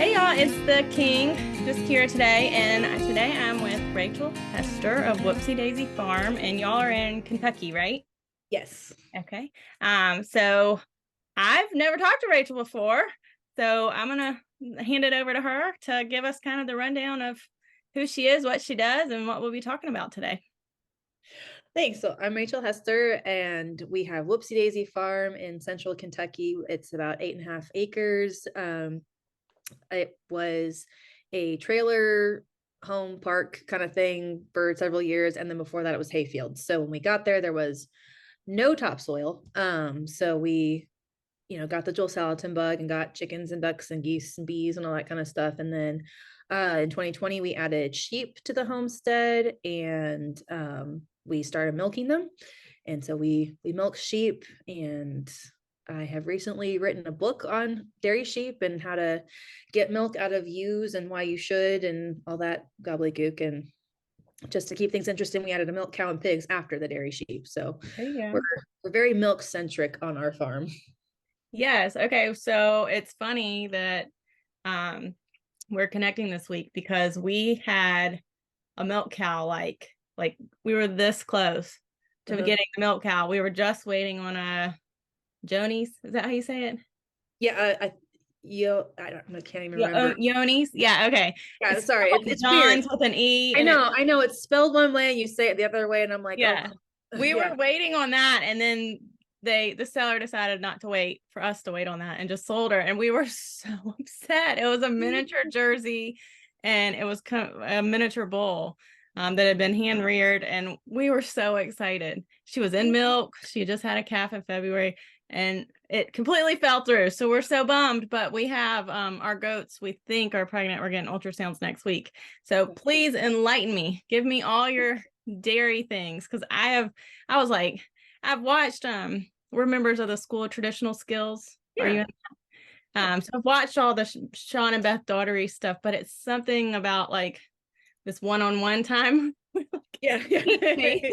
Hey y'all, it's the King, just here today, and today I'm with Rachel Hester of Whoopsy Daisy Farm, and y'all are in Kentucky, right? Yes. Okay. So I've never talked to Rachel before, so I'm gonna hand it over to her to give us kind of the rundown of who she is, what she does, and what we'll be talking about today. Thanks. So I'm Rachel Hester, and we have Whoopsy Daisy Farm in central Kentucky. It's about 8.5 acres. It was a trailer home park kind of thing for several years, and then before that, it was hayfield. So when we got there was no topsoil. So we, got the Joel Salatin bug and got chickens and ducks and geese and bees and all that kind of stuff. And then in 2020, we added sheep to the homestead, and we started milking them. And so we milk sheep, and I have recently written a book on dairy sheep and how to get milk out of ewes and why you should and all that gobbledygook. And just to keep things interesting, we added a milk cow and pigs after the dairy sheep. So There you we're go. we're very milk centric on our farm. Yes. Okay. So it's funny that um we're connecting this week because we had a milk cow like we were this close to Uh-huh. getting the milk cow. We were just waiting on a Jonies. Is that how you say it? Yeah, I can't even Yeah, remember. Yonies. Yeah, okay. Yeah, It's sorry, like it's weird. John's with an E I and know, I know, it's spelled one way and you say it the other way, and I'm like, oh, yeah. We yeah. were waiting on that, and then the seller decided not to wait for us to wait on that and just sold her, and we were so upset. It was a miniature Jersey, and it was a miniature bull that had been hand reared, and we were so excited. She was in milk. She just had a calf in February, and it completely fell through. So we're so bummed, but we have our goats we think are pregnant. We're getting ultrasounds next week. So please enlighten me. Give me all your dairy things, because I was like, I've watched we're members of the School of Traditional Skills. Are Yeah. you so I've watched all the Sean and Beth Daughtery stuff, but it's something about like this one-on-one time. Yeah. Me.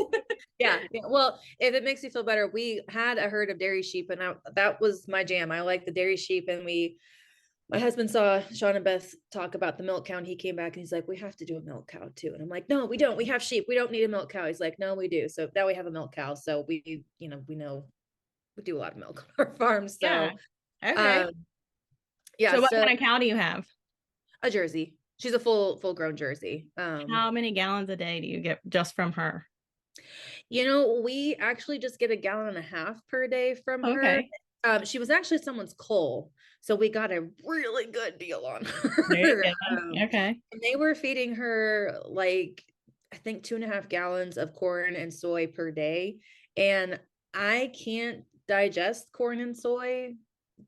Yeah. Yeah. Well, if it makes you feel better, we had a herd of dairy sheep, and that was my jam. I like the dairy sheep, and my husband saw Sean and Beth talk about the milk cow, and he came back and he's like, we have to do a milk cow too. And I'm like, no, we don't. We have sheep. We don't need a milk cow. He's like, no, we do. So now we have a milk cow. So we know we do a lot of milk on our farm. Yeah. So, Okay. um, yeah. So what So kind of cow do you have? a Jersey. She's a full grown Jersey. How many gallons a day do you get just from her? We actually just get a gallon and a half per day from her. Okay. She was actually someone's coal, so we got a really good deal on There you her. go. Okay. And they were feeding her like I think 2.5 gallons of corn and soy per day, and I can't digest corn and soy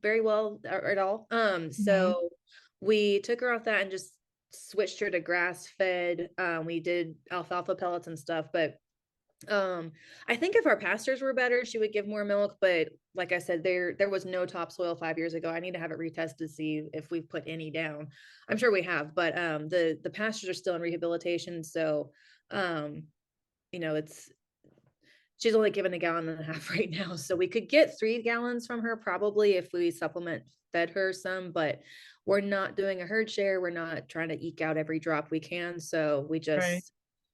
very well at all. Mhm. So we took her off that and just switched her to grass fed. We did alfalfa pellets and stuff, but I think if our pastures were better, she would give more milk. But like I said, there was no topsoil 5 years ago. I need to have it retested to see if we've put any down. I'm sure we have, but the pastures are still in rehabilitation. So um, it's she's only given a gallon and a half right now. So we could get 3 gallons from her probably if we supplement fed her some, but we're not doing a herd share. We're not trying to eke out every drop we can. So Right.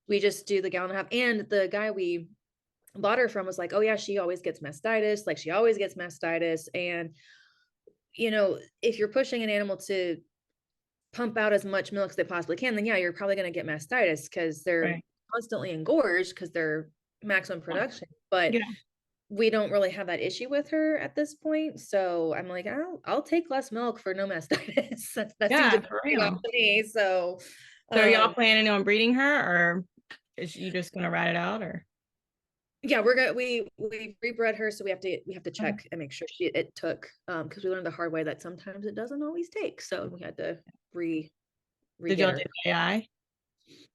we just do the gallon and a half. And the guy we bought her from was like, oh yeah, she always gets mastitis. Like she always gets mastitis. And if you're pushing an animal to pump out as much milk as they possibly can, then yeah, you're probably going to get mastitis because they're Right. constantly engorged because they're maximum production. But Yeah. we don't really have that issue with her at this point. So I'm like, I'll take less milk for no mastitis. That seems a Yeah, good for trade-off real. to me. So So are y'all um planning on breeding her, or is she just gonna ride it out, or? yeah, we rebred her, so we have to Okay. check and make sure it took, because we learned the hard way that sometimes it doesn't always take. So we had to Did re-get y'all do her. AI?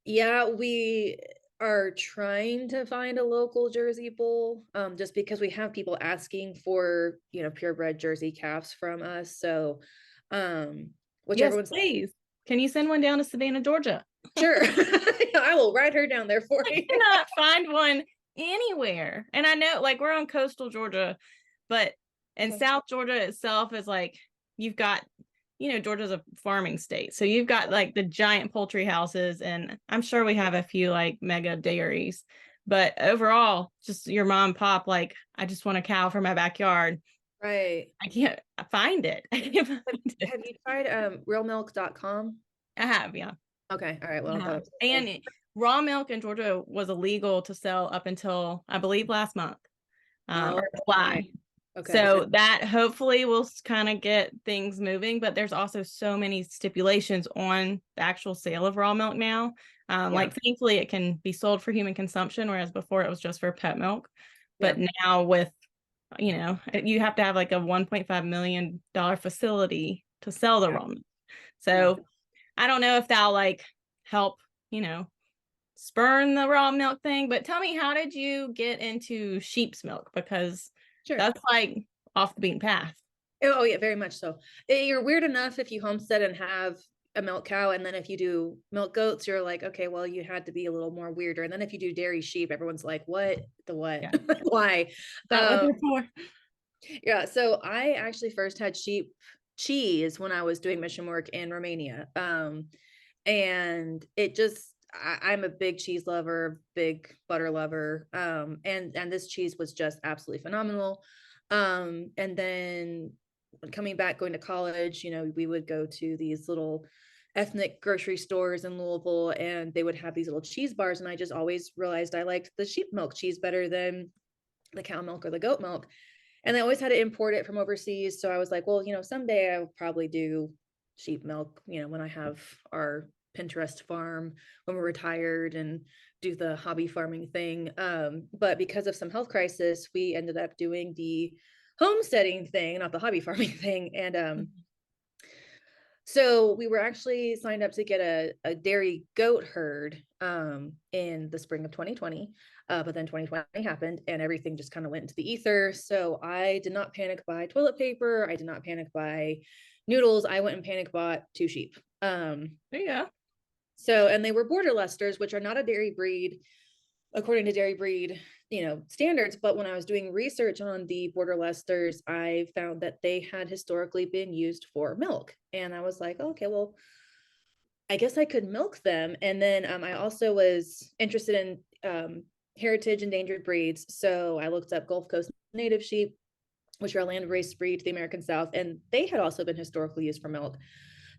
Yeah, we are trying to find a local Jersey bull, just because we have people asking for, purebred Jersey calves from us. So, which Yes, everyone's like, please. Can you send one down to Savannah, Georgia? sure, I will ride her down there for I you. cannot find one anywhere. And I know, like, we're on coastal Georgia, but in Okay. South Georgia itself is like you've got Georgia's a farming state. So you've got like the giant poultry houses, and I'm sure we have a few like mega dairies. But overall, just your mom and pop, like, I just want a cow for my backyard. Right. I can't find it. I can't find it. Have you tried realmilk.com? I have, yeah. Okay. All right. Well, I I thought have. it was And raw milk in Georgia was illegal to sell up until, I believe, last month, oh, or okay. July. Okay. So So that hopefully will kind of get things moving, but there's also so many stipulations on the actual sale of raw milk now. yeah. Like, thankfully it can be sold for human consumption, whereas before it was just for pet milk. But Yeah. now with, you have to have like a $1.5 million facility to sell the Yeah. raw milk. Yeah. So I don't know if that'll like help, you know, spurn the raw milk thing, but tell me, how did you get into sheep's milk? Because Sure. that's like off the beaten path. Oh, yeah, very much so. You're weird enough if you homestead and have a milk cow, and then if you do milk goats, you're like, okay, well, you had to be a little more weirder. And then if you do dairy sheep, everyone's like, what? The what? Yeah. Why? That what they're for. Yeah. So I actually first had sheep cheese when I was doing mission work in Romania. And it just I'm a big cheese lover, big butter lover. And this cheese was just absolutely phenomenal. And then coming back, going to college, we would go to these little ethnic grocery stores in Louisville, and they would have these little cheese bars. And I just always realized I liked the sheep milk cheese better than the cow milk or the goat milk. And I always had to import it from overseas. So I was like, well, someday I'll probably do sheep milk, when I have our Pinterest farm, when we're retired, and do the hobby farming thing. But because of some health crisis, we ended up doing the homesteading thing, not the hobby farming thing. And so we were actually signed up to get a dairy goat herd in the spring of 2020. But then 2020 happened and everything just kind of went into the ether. So I did not panic buy toilet paper. I did not panic buy noodles. I went and panic bought 2 sheep. Yeah. So, and they were border Leicesters, which are not a dairy breed according to dairy breed, standards. But when I was doing research on the border Leicesters, I found that they had historically been used for milk. And I was like, oh, okay, well, I guess I could milk them. And then I also was interested in heritage endangered breeds. So I looked up Gulf Coast native sheep, which are a land raised breed to the American South. And they had also been historically used for milk.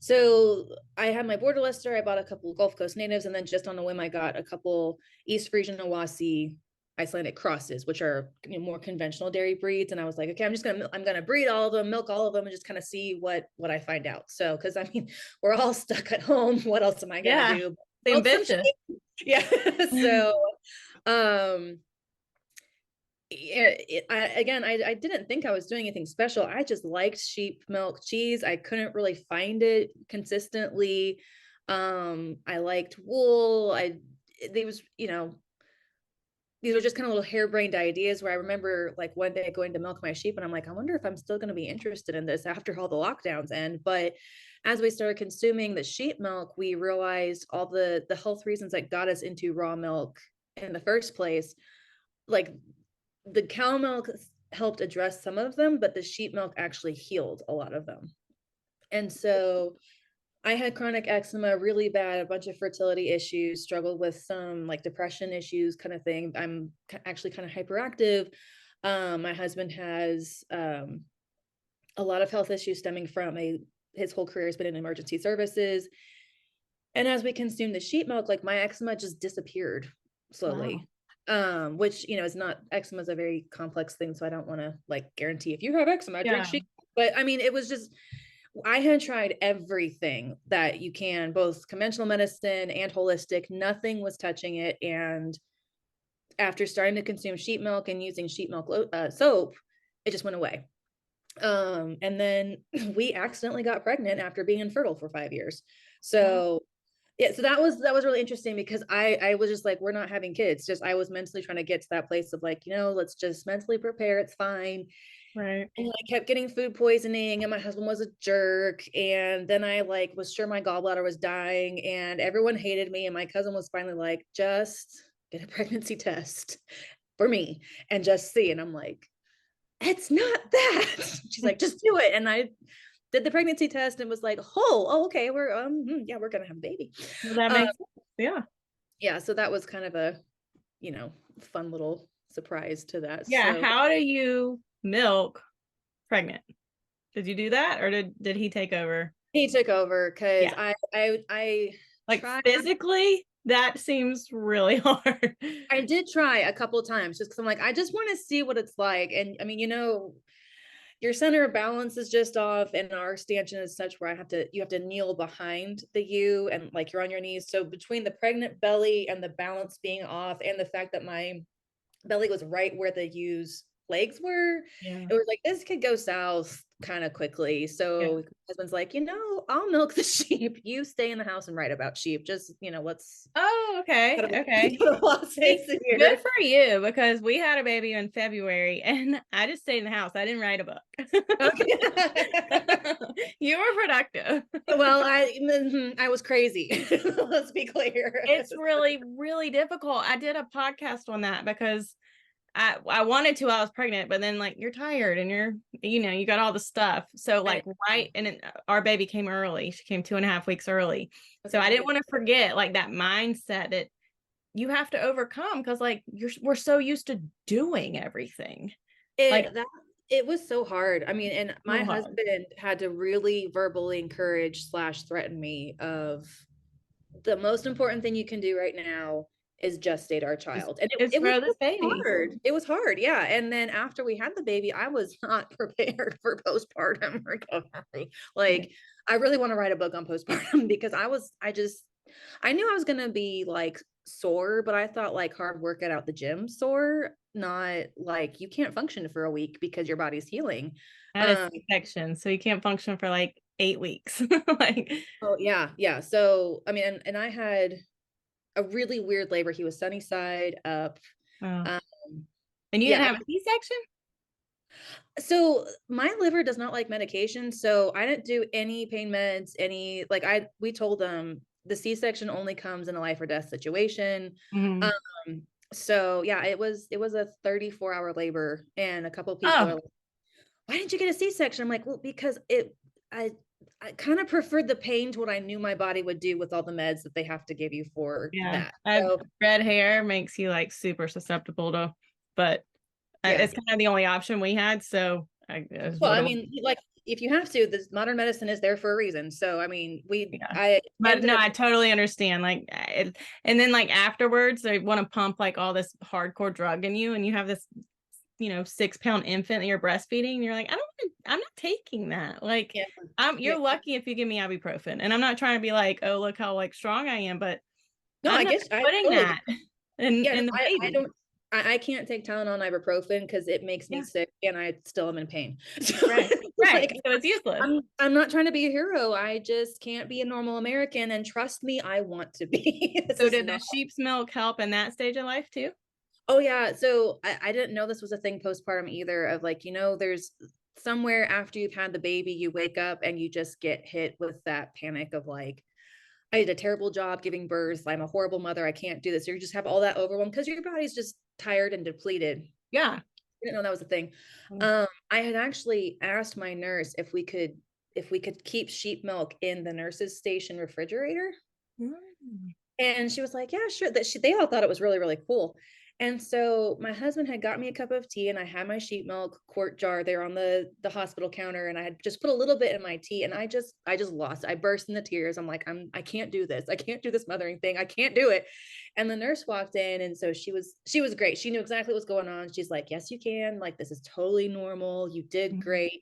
So I had my border Leicester. I bought a couple Gulf Coast natives, and then just on a whim, I got a couple East Frisian Awasi Icelandic crosses, which are more conventional dairy breeds. And I was like, okay, I'm gonna breed all of them, milk all of them, and just kind of see what I find out. So, because I mean, we're all stuck at home. What else am I gonna do? Ambitious. Yeah. So, I didn't think I was doing anything special. I just liked sheep milk cheese. I couldn't really find it consistently. I liked wool. These were just kind of little harebrained ideas where I remember like one day going to milk my sheep and I'm like, I wonder if I'm still going to be interested in this after all the lockdowns end. But as we started consuming the sheep milk, we realized all the health reasons that got us into raw milk in the first place. Like, the cow milk helped address some of them, but the sheep milk actually healed a lot of them. And so I had chronic eczema, really bad, a bunch of fertility issues, struggled with some like depression issues kind of thing. I'm actually kind of hyperactive. My husband has a lot of health issues stemming from his whole career has been in emergency services. And as we consumed the sheep milk, like my eczema just disappeared slowly. Wow. Which is not, eczema is a very complex thing, so I don't want to like guarantee if you have eczema drink Yeah. sheep. But I mean, it was just, I had tried everything that you can, both conventional medicine and holistic. Nothing was touching it. And after starting to consume sheep milk and using sheep milk soap, it just went away. And then we accidentally got pregnant after being infertile for 5 years. So yeah, so that was really interesting because I was just like, we're not having kids. Just I was mentally trying to get to that place of like, let's just mentally prepare. It's fine. Right. And I kept getting food poisoning, and my husband was a jerk. And then I like was sure my gallbladder was dying, and everyone hated me. And my cousin was finally like, just get a pregnancy test for me and just see. And I'm like, it's not that. She's like, just do it. And I did the pregnancy test and was like, oh, okay, we're yeah, we're gonna have a baby. Well, that Um, makes sense. Yeah. yeah, so that was kind of a, you know, fun little surprise to that. Yeah. So How do you milk pregnant? Did you do that, or did he take over? he took over because Yeah. I Like tried. physically, that seems really hard. I did try a couple of times just because I'm like, I just want to see what it's like. And I mean, you know, your center of balance is just off, and our stanchion is such where you have to kneel behind the U and like you're on your knees. So between the pregnant belly and the balance being off, and the fact that my belly was right where the U's legs were, Yeah. it was like this could go south kind of quickly. Yeah. So husband's like, you know, I'll milk the sheep. You stay in the house and write about sheep. Just, you know, let's Oh, okay. Okay. See, here. good for you, because we had a baby in February and I just stayed in the house. I didn't write a book. Okay. You were productive. Well, I was crazy. Let's be clear. It's really, really difficult. I did a podcast on that because I wanted to while I was pregnant, but then like you're tired and you got all the stuff. So like our baby came early. She came 2.5 weeks early. So I didn't want to forget like that mindset that you have to overcome, because like we're so used to doing everything. Like It was so hard. I mean, and my so hard. husband had to really verbally encourage / threaten me of the most important thing you can do right now is gestate our child. And It's it was for this baby. hard. It was hard. Yeah. And then after we had the baby, I was not prepared for postpartum recovery. Like, I really want to write a book on postpartum because I knew I was going to be like sore, but I thought like hard workout out the gym sore, not like you can't function for a week because your body's healing. I had a C-section, so you can't function for like 8 weeks. Like, Oh yeah, yeah. So I mean, and I had a really weird labor. He was sunny side up. oh. Um, And you yeah. didn't have a C-section? So my liver does not like medication, so I didn't do any pain meds. We told them the C-section only comes in a life or death situation. Mhm. So yeah, it was a 34-hour labor, and a couple of people are Oh, like, why didn't you get a C-section? I'm like, well, because I I kind of preferred the pain to what I knew my body would do with all the meds that they have to give you for yeah. that. So Red hair makes you like super susceptible to, but yeah. it's kind of the only option we had. So I guess Well, what I it was. mean, like if you have to, this modern medicine is there for a reason. So I mean, Yeah. I But ended no, up I totally understand. Like, and then like afterwards, they want to pump like all this hardcore drug in you, and you have this, 6-pound infant that you're breastfeeding. And you're like, I'm not taking that. Like, yeah, you're yeah. lucky if you give me ibuprofen. And I'm not trying to be like, oh, look how like strong I am, but No, I'm I not guess I putting totally that in yeah, the I baby. don't I can't take Tylenol and ibuprofen because it makes me Yeah. sick and I still am in pain. So Right. Right. like So it's useless. I'm not trying to be a hero. I just can't be a normal American, and trust me, I want to be. This So is did not the sheep's milk help in that stage of life too? Oh yeah. So I didn't know this was a thing postpartum either, of like, there's somewhere after you've had the baby, you wake up and you just get hit with that panic of like, I did a terrible job giving birth. I'm a horrible mother. I can't do this. So you just have all that overwhelm because your body's just tired and depleted. Yeah. I didn't know that was a thing. I had actually asked my nurse if we could keep sheep milk in the nurse's station refrigerator. Mm. And she was like, yeah, sure. They all thought it was really, really cool. And so my husband had got me a cup of tea, and I had my sheep milk quart jar there on the hospital counter, and I had just put a little bit in my tea, and I just lost. I burst into tears. I'm like, I can't do this. I can't do this mothering thing. I can't do it. And the nurse walked in, and so she was great. She knew exactly what's going on. She's like, yes, you can. Like, this is totally normal. You did great.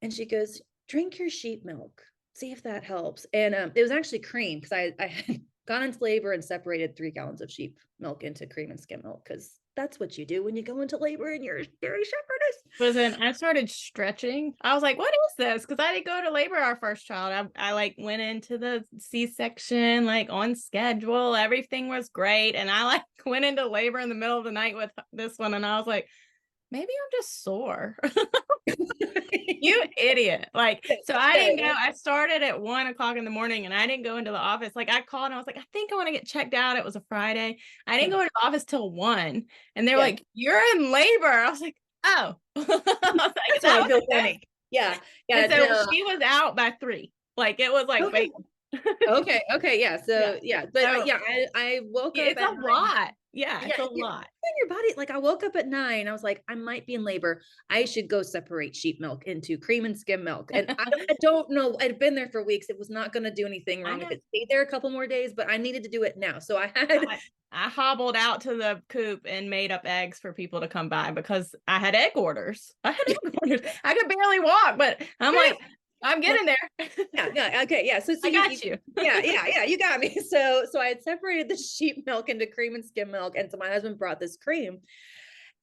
And she goes, drink your sheep milk. See if that helps. And it was actually cream because I had gone into labor and separated 3 gallons of sheep milk into cream and skim milk because that's what you do when you go into labor and you're a dairy shepherdess. Listen, I started stretching. I was like, what is this? Because I didn't go to labor our first child. I like went into the C-section like on schedule. Everything was great. And I like went into labor in the middle of the night with this one. And I was like, maybe I'm just sore. You idiot. Like, so I didn't go. I started at 1 o'clock in the morning and I didn't go into the office. Like, I called and I was like, I think I want to get checked out. It was a Friday. I didn't go into the office till 1. And they're like, you're in labor. I was like, oh. I was like, That's why I feel funny. Yeah. And Yeah. so No. she was out by 3. Like it was like, Okay. wait. Okay. Okay. Yeah. Yeah. So yeah, but So yeah, I woke up it's at a 9. lot. Yeah, Yeah, it's a lot. in your body. Like I woke up at 9. I was like, I might be in labor. I should go separate sheep milk into cream and skim milk. And I don't know. I'd been there for weeks. It was not going to do anything I wrong if know. it stayed there a couple more days, but I needed to do it now. So I had. I hobbled out to the coop and made up eggs for people to come by because I had egg orders. I had egg orders. I could barely walk, but I'm Yeah, like, I'm like, getting there. yeah. Okay. Yeah. So I you got you. yeah. You got me. So I had separated the sheep milk into cream and skim milk. And so my husband brought this cream.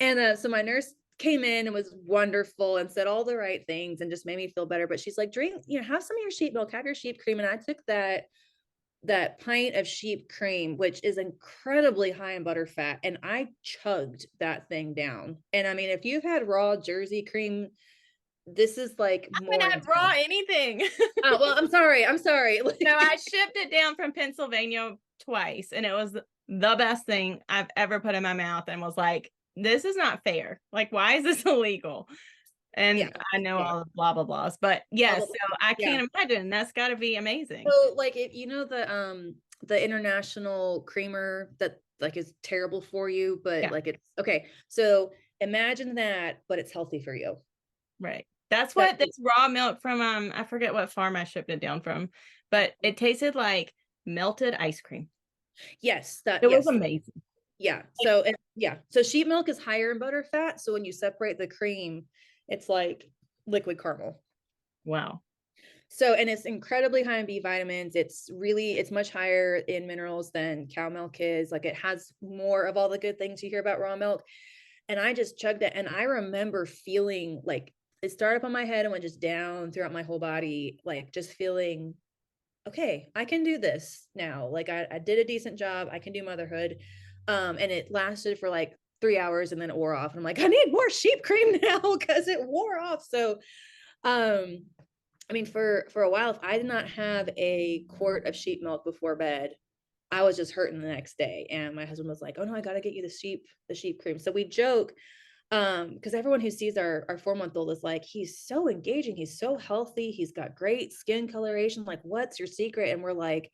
And so my nurse came in and was wonderful and said all the right things and just made me feel better. But she's like, drink, have some of your sheep milk, have your sheep cream. And I took that pint of sheep cream, which is incredibly high in butter fat, and I chugged that thing down. And I mean, if you've had raw Jersey cream, this is like I more haven't had raw intense. anything. Oh, well, I'm sorry. I'm sorry. No, I shipped it down from Pennsylvania twice, and it was the best thing I've ever put in my mouth and was like, this is not fair. Like, why is this illegal? Yeah. And I know Yeah. all the blah, blah, blahs, but yes, so I Yeah. can't imagine. That's got to be amazing. So like if the international creamer that like is terrible for you, but Yeah, like it's okay. So imagine that, but it's healthy for you. right. That's That what this raw milk from I forget what farm I shipped it down from, but it tasted like melted ice cream. yes, that It was yes. amazing. Yeah. So So sheep milk is higher in butter fat. So when you separate the cream, it's like liquid caramel. Wow. So and it's incredibly high in B vitamins. It's much higher in minerals than cow milk is. Like it has more of all the good things you hear about raw milk. And I just chugged it. And I remember feeling like it started up on my head and went just down throughout my whole body, like just feeling, okay, I can do this now. Like I did a decent job. I can do motherhood. And it lasted for like 3 hours and then it wore off. And I'm like, I need more sheep cream now because it wore off. So um I mean, for a while, if I did not have a quart of sheep milk before bed, I was just hurting the next day. And my husband was like, "Oh no, I got to get you the sheep cream." So we joke, because everyone who sees our 4-month-old is like, he's so engaging, he's so healthy, he's got great skin coloration. Like, what's your secret? And we're like,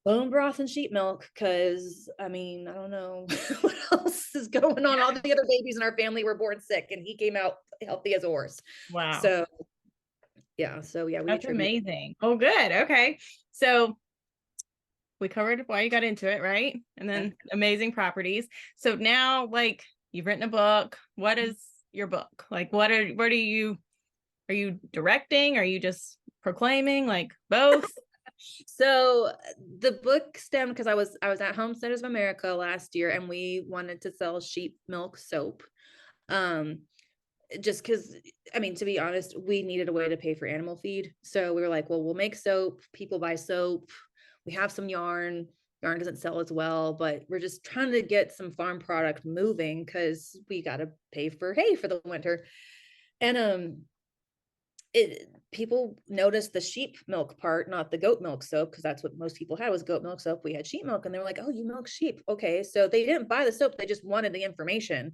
bone broth and sheep milk, because I mean, I don't know what else is going on. All the other babies in our family were born sick, and he came out healthy as a horse. Wow. So yeah, we That's attribute. amazing. Oh, good. Okay. So we covered why you got into it, right? And then amazing properties. So now, like, you've written a book. What is your book? Like, what are you directing? Are you just proclaiming? Like both? So the book stemmed because I was at Homestead of America last year, and we wanted to sell sheep milk soap. Um, just because, I mean, to be honest, we needed a way to pay for animal feed. So we were like, well, we'll make soap. People buy soap. We have some yarn. Yarn doesn't sell as well, but we're just trying to get some farm product moving because we got to pay for hay for the winter. And people noticed the sheep milk part, not the goat milk soap, because that's what most people had was goat milk soap. We had sheep milk, and they were like, "Oh, you milk sheep? Okay." So they didn't buy the soap; they just wanted the information.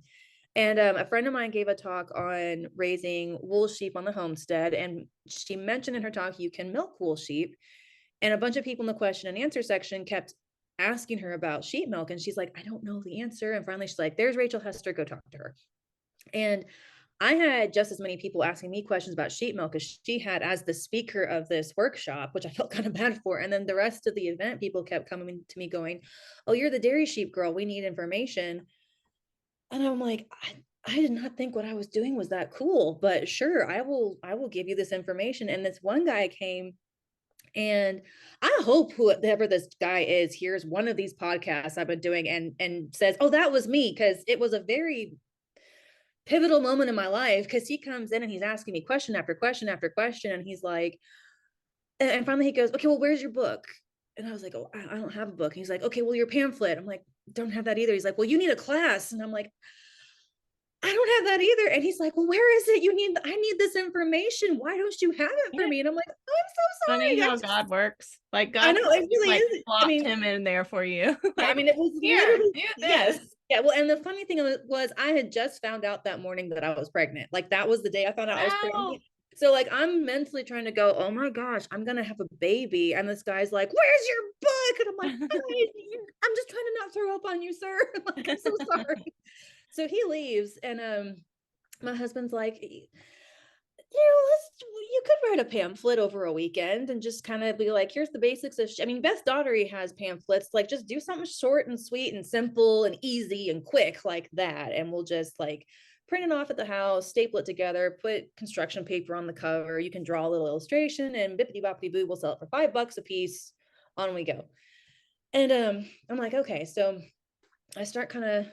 And a friend of mine gave a talk on raising wool sheep on the homestead, and she mentioned in her talk you can milk wool sheep. And a bunch of people in the question and answer section kept asking her about sheep milk, and she's like, "I don't know the answer." And finally, she's like, "There's Rachel Hester. Go talk to her." And I had just as many people asking me questions about sheep milk as she had as the speaker of this workshop, which I felt kind of bad for. And then the rest of the event, people kept coming to me going, "Oh, you're the dairy sheep girl. We need information." And I'm like, I did not think what I was doing was that cool, but sure, I will give you this information. And this one guy came, and I hope whoever this guy is hears one of these podcasts I've been doing and says, "Oh, that was me," because it was a very pivotal moment in my life, because he comes in and he's asking me question after question after question, and he's like, and finally he goes, "Okay, well, where's your book?" And I was like, "Oh, I don't have a book." And he's like, "Okay, well, your pamphlet." I'm like, "Don't have that either." He's like, "Well, you need a class." And I'm like, "I don't have that either." And he's like, "Well, where is it? I need this information. Why don't you have it for me?" And I'm like, "I'm so Funny sorry." how God works. Like I God know it really like is. I plopped mean, him in there for you. yeah, I Like, mean, it was here, literally, do yes. this. Yeah. Well, and the funny thing was I had just found out that morning that I was pregnant. Like that was the day I found out I was Wow. pregnant. So like I'm mentally trying to go, oh my gosh, I'm gonna have a baby. And this guy's like, where's your book? And I'm like, I'm just trying to not throw up on you, sir. Like, I'm so sorry. So he leaves, and my husband's like, you could write a pamphlet over a weekend and just kind of be like, here's the basics of I mean, Beth Daughtery has pamphlets, like just do something short and sweet and simple and easy and quick like that, and we'll just like print it off at the house, staple it together, put construction paper on the cover, you can draw a little illustration, and bippity boppity boo, we'll sell it for $5 a piece. On we go. And I'm like, okay. So I start kind of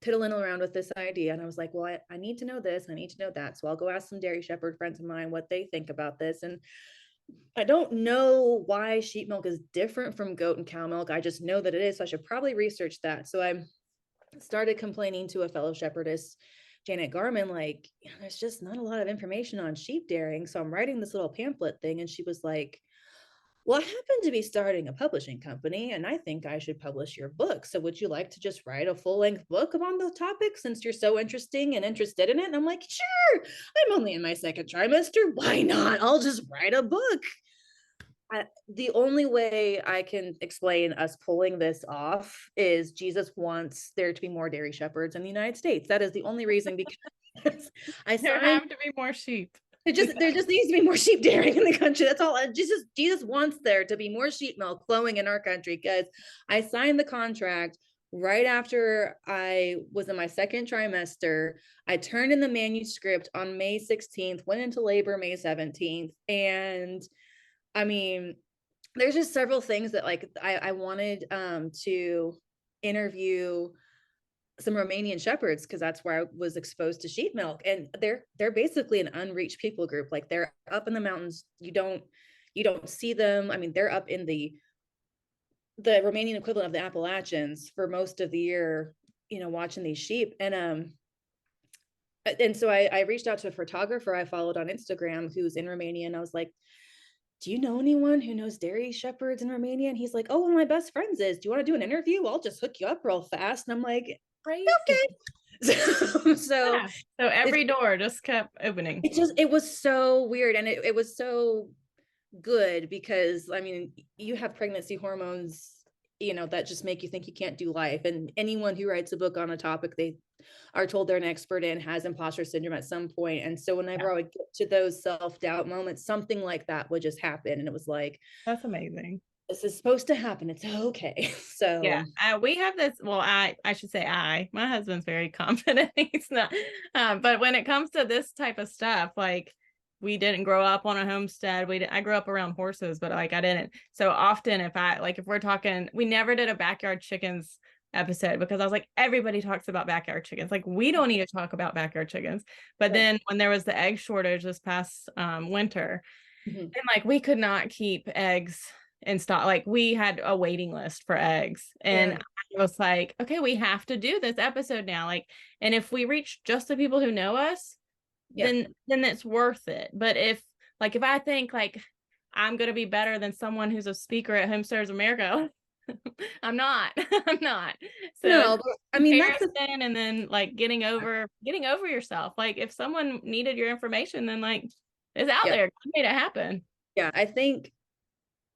piddling around with this idea, and I was like, well, I need to know this, I need to know that, so I'll go ask some dairy shepherd friends of mine what they think about this. And I don't know why sheep milk is different from goat and cow milk, I just know that it is, so I should probably research that. So I started complaining to a fellow shepherdess, Janet Garman, like, there's just not a lot of information on sheep dairying, so I'm writing this little pamphlet thing. And she was like, well, I happen to be starting a publishing company, and I think I should publish your book. So would you like to just write a full-length book on the topic since you're so interesting and interested in it? And I'm like, sure, I'm only in my second trimester. Why not? I'll just write a book. The only way I can explain us pulling this off is Jesus wants there to be more dairy shepherds in the United States. That is the only reason, because I There signed have to be more sheep. there just needs to be more sheep dairying in the country. That's all. Jesus wants there to be more sheep milk flowing in our country, because I signed the contract right after I was in my second trimester. I turned in the manuscript on May 16th, went into labor May 17th. And I mean, there's just several things that like I wanted to interview some Romanian shepherds, because that's where I was exposed to sheep milk, and they're basically an unreached people group. Like they're up in the mountains. You don't see them. I mean, they're up in the Romanian equivalent of the Appalachians for most of the year, watching these sheep. And so I reached out to a photographer I followed on Instagram who's in Romania, and I was like, do you know anyone who knows dairy shepherds in Romania? And he's like, oh, one of my best friends is. Do you want to do an interview? I'll just hook you up real fast. And I'm like, Crazy. okay. So Yeah. So every door just kept opening. it was so weird. And it was so good, because I mean, you have pregnancy hormones, that just make you think you can't do life. And anyone who writes a book on a topic they are told they're an expert in has imposter syndrome at some point. And so whenever I would get to those self-doubt moments, something like that would just happen. And it was like, That's amazing. this is supposed to happen. It's okay. So Yeah, we have this. Well, I should say my husband's very confident. He's not, but when it comes to this type of stuff, like we didn't grow up on a homestead. I grew up around horses, but like I didn't. So often, if we're talking, we never did a backyard chickens episode, because I was like, everybody talks about backyard chickens. Like we don't need to talk about backyard chickens. But right. then when there was the egg shortage this past winter, and like we could not keep eggs in stock. Like we had a waiting list for eggs, and I was like, okay, we have to do this episode now. Like, and if we reach just the people who know us, then it's worth it. But if I think like I'm gonna be better than someone who's a speaker at Homestead America, I'm not. I'm not. So no, but, I mean, that's and then like getting over yourself. Like if someone needed your information, then like it's out there. God made it happen. Yeah, I think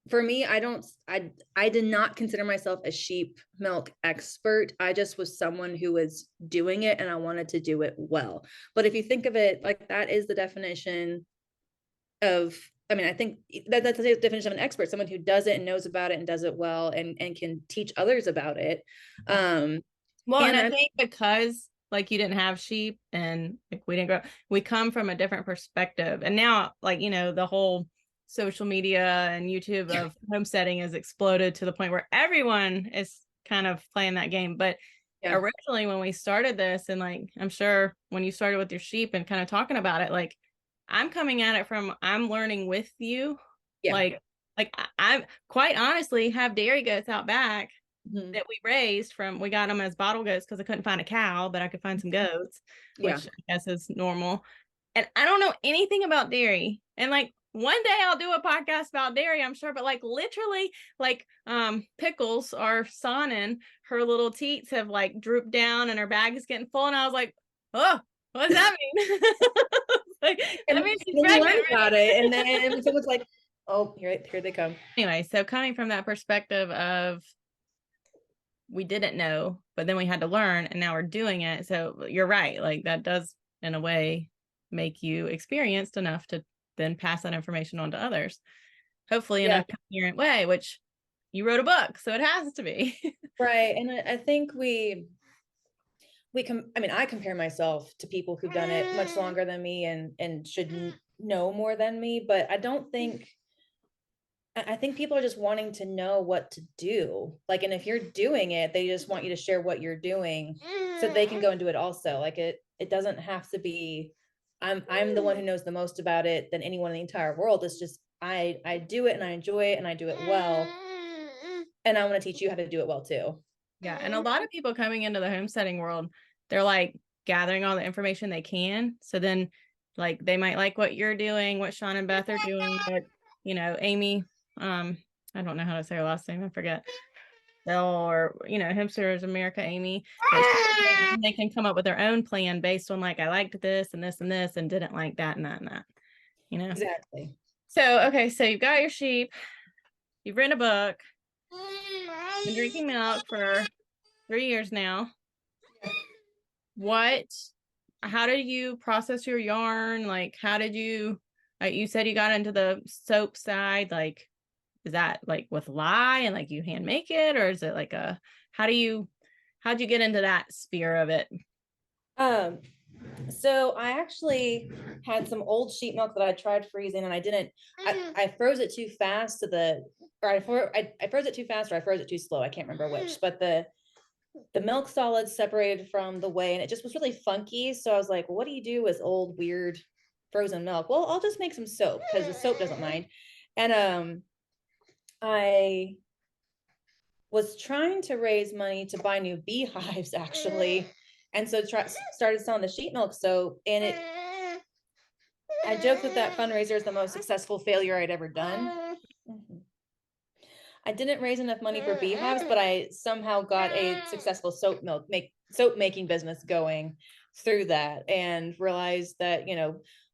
for me, I did not consider myself a sheep milk expert. I just was someone who was doing it, and I wanted to do it well. But if you think of it like that is the definition of, I mean, I think that's the definition of an expert, someone who does it and knows about it and does it well, and can teach others about it. Well, and I think because like you didn't have sheep, and like we didn't grow, we come from a different perspective. And now like, the whole social media and YouTube of homesteading has exploded to the point where everyone is kind of playing that game. But originally when we started this, and like I'm sure when you started with your sheep and kind of talking about it, like I'm coming at it from, I'm learning with you. Like I quite honestly have dairy goats out back that we raised from, we got them as bottle goats because I couldn't find a cow, but I could find some goats, which I guess is normal. And I don't know anything about dairy. And like one day I'll do a podcast about dairy, I'm sure, but like literally like Pickles, our Sonnen, her little teats have like drooped down and her bag is getting full. And I was like, oh, what does that mean? Like, And that then means she's you pregnant, learn right? about it, and then someone's like, "Oh, here they come." Anyway, so coming from that perspective of we didn't know, but then we had to learn and now we're doing it. So you're right. Like that does in a way make you experienced enough to then pass that information on to others, hopefully in Yeah, a coherent way, which you wrote a book, so it has to be. right. And I think I mean, I compare myself to people who've done it much longer than me and should know more than me, but I don't think I think people are just wanting to know what to do. Like, and if you're doing it, they just want you to share what you're doing so they can go and do it also. Like it doesn't have to be I'm the one who knows the most about it than anyone in the entire world. It's just I do it and I enjoy it and I do it well. And I want to teach you how to do it well too. Yeah. And a lot of people coming into the homesteading world, they're like gathering all the information they can. So then like they might like what you're doing, what Sean and Beth are doing, what, Amy, I don't know how to say her last name, I forget. Or, Hipsters America, Amy, but they can come up with their own plan based on like, I liked this and this and this and didn't like that and that and that. Exactly. So, okay. So you've got your sheep, you've written a book, been drinking milk for 3 years now. How did you process your yarn? Like, how did you, like you said, you got into the soap side, like, is that like with lye and like you hand make it, or is it like how'd you get into that sphere of it? Um, so I actually had some old sheep milk that I tried freezing and I didn't, I froze it too fast I froze it too fast or I froze it too slow. I can't remember which, but the milk solids separated from the whey and it just was really funky. So I was like, well, what do you do with old, weird frozen milk? Well, I'll just make some soap because the soap doesn't mind. And I was trying to raise money to buy new beehives actually. And so started selling the sheep milk soap and I joked that fundraiser is the most successful failure I'd ever done. Mhm. I didn't raise enough money for beehives, but I somehow got a successful soap making business going through that and realized that,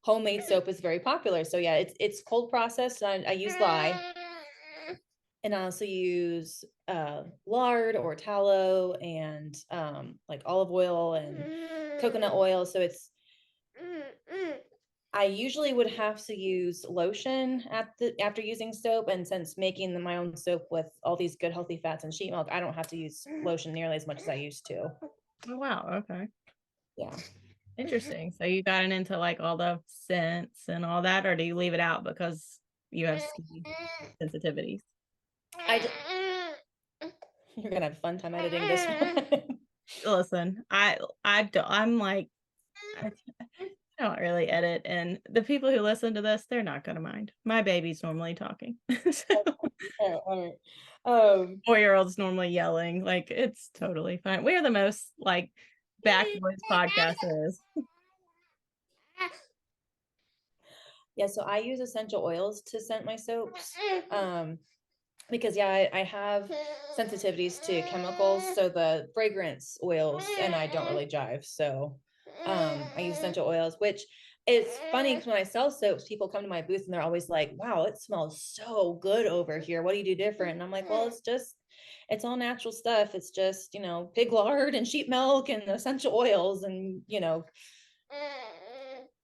homemade soap is very popular. So yeah, it's cold processed. I use lye and I also use lard or tallow and like olive oil and coconut oil. So I usually would have to use lotion after using soap, and since making my own soap with all these good healthy fats and sheep milk, I don't have to use lotion nearly as much as I used to. Oh wow, okay. Yeah. Interesting. So you gotten into like all the scents and all that, or do you leave it out because you have skin sensitivities? I You're gonna have a fun time editing this one. Listen, I'm like, I don't really edit, and the people who listen to this, they're not gonna mind. My baby's normally talking. So All right. 4-year-old's normally yelling. Like it's totally fine. We're the most like backwoods podcast there is. Yeah, so I use essential oils to scent my soaps. Because yeah, I have sensitivities to chemicals, so the fragrance oils and I don't really jive. So I use essential oils, which it's funny because when I sell soaps, people come to my booth and they're always like, wow, it smells so good over here. What do you do different? And I'm like, well, it's all natural stuff. It's just, pig lard and sheep milk and essential oils and,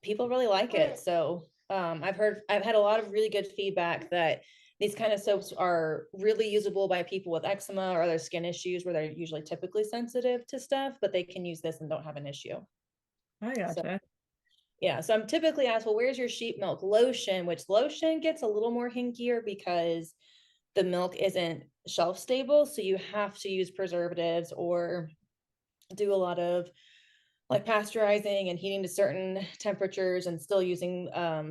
people really like it. So I've had a lot of really good feedback that these kind of soaps are really usable by people with eczema or other skin issues where they're usually typically sensitive to stuff, but they can use this and don't have an issue. I So gotcha. yeah, so I'm typically asked, well, where's your sheep milk lotion? Which lotion gets a little more hinkier because the milk isn't shelf stable. So you have to use preservatives or do a lot of like pasteurizing and heating to certain temperatures and still using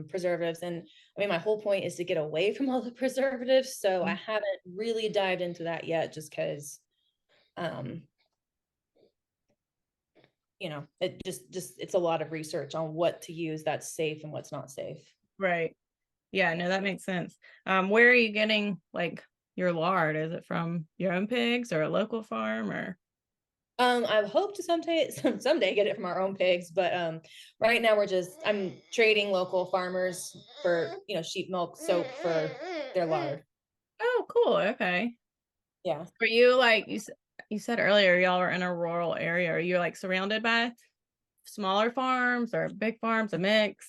preservatives. And I mean, my whole point is to get away from all the preservatives. So I haven't really dived into that yet just because, um, it's a lot of research on what to use that's safe and what's not safe. Right. Yeah, no, that makes sense. Where are you getting like your lard? Is it from your own pigs or a local farm or? I hope to someday get it from our own pigs, but right now I'm trading local farmers for sheep milk, soap for their lard. Oh, cool. Okay. Yeah. Are you like you said earlier y'all were in a rural area? Are you like surrounded by smaller farms or big farms, a mix?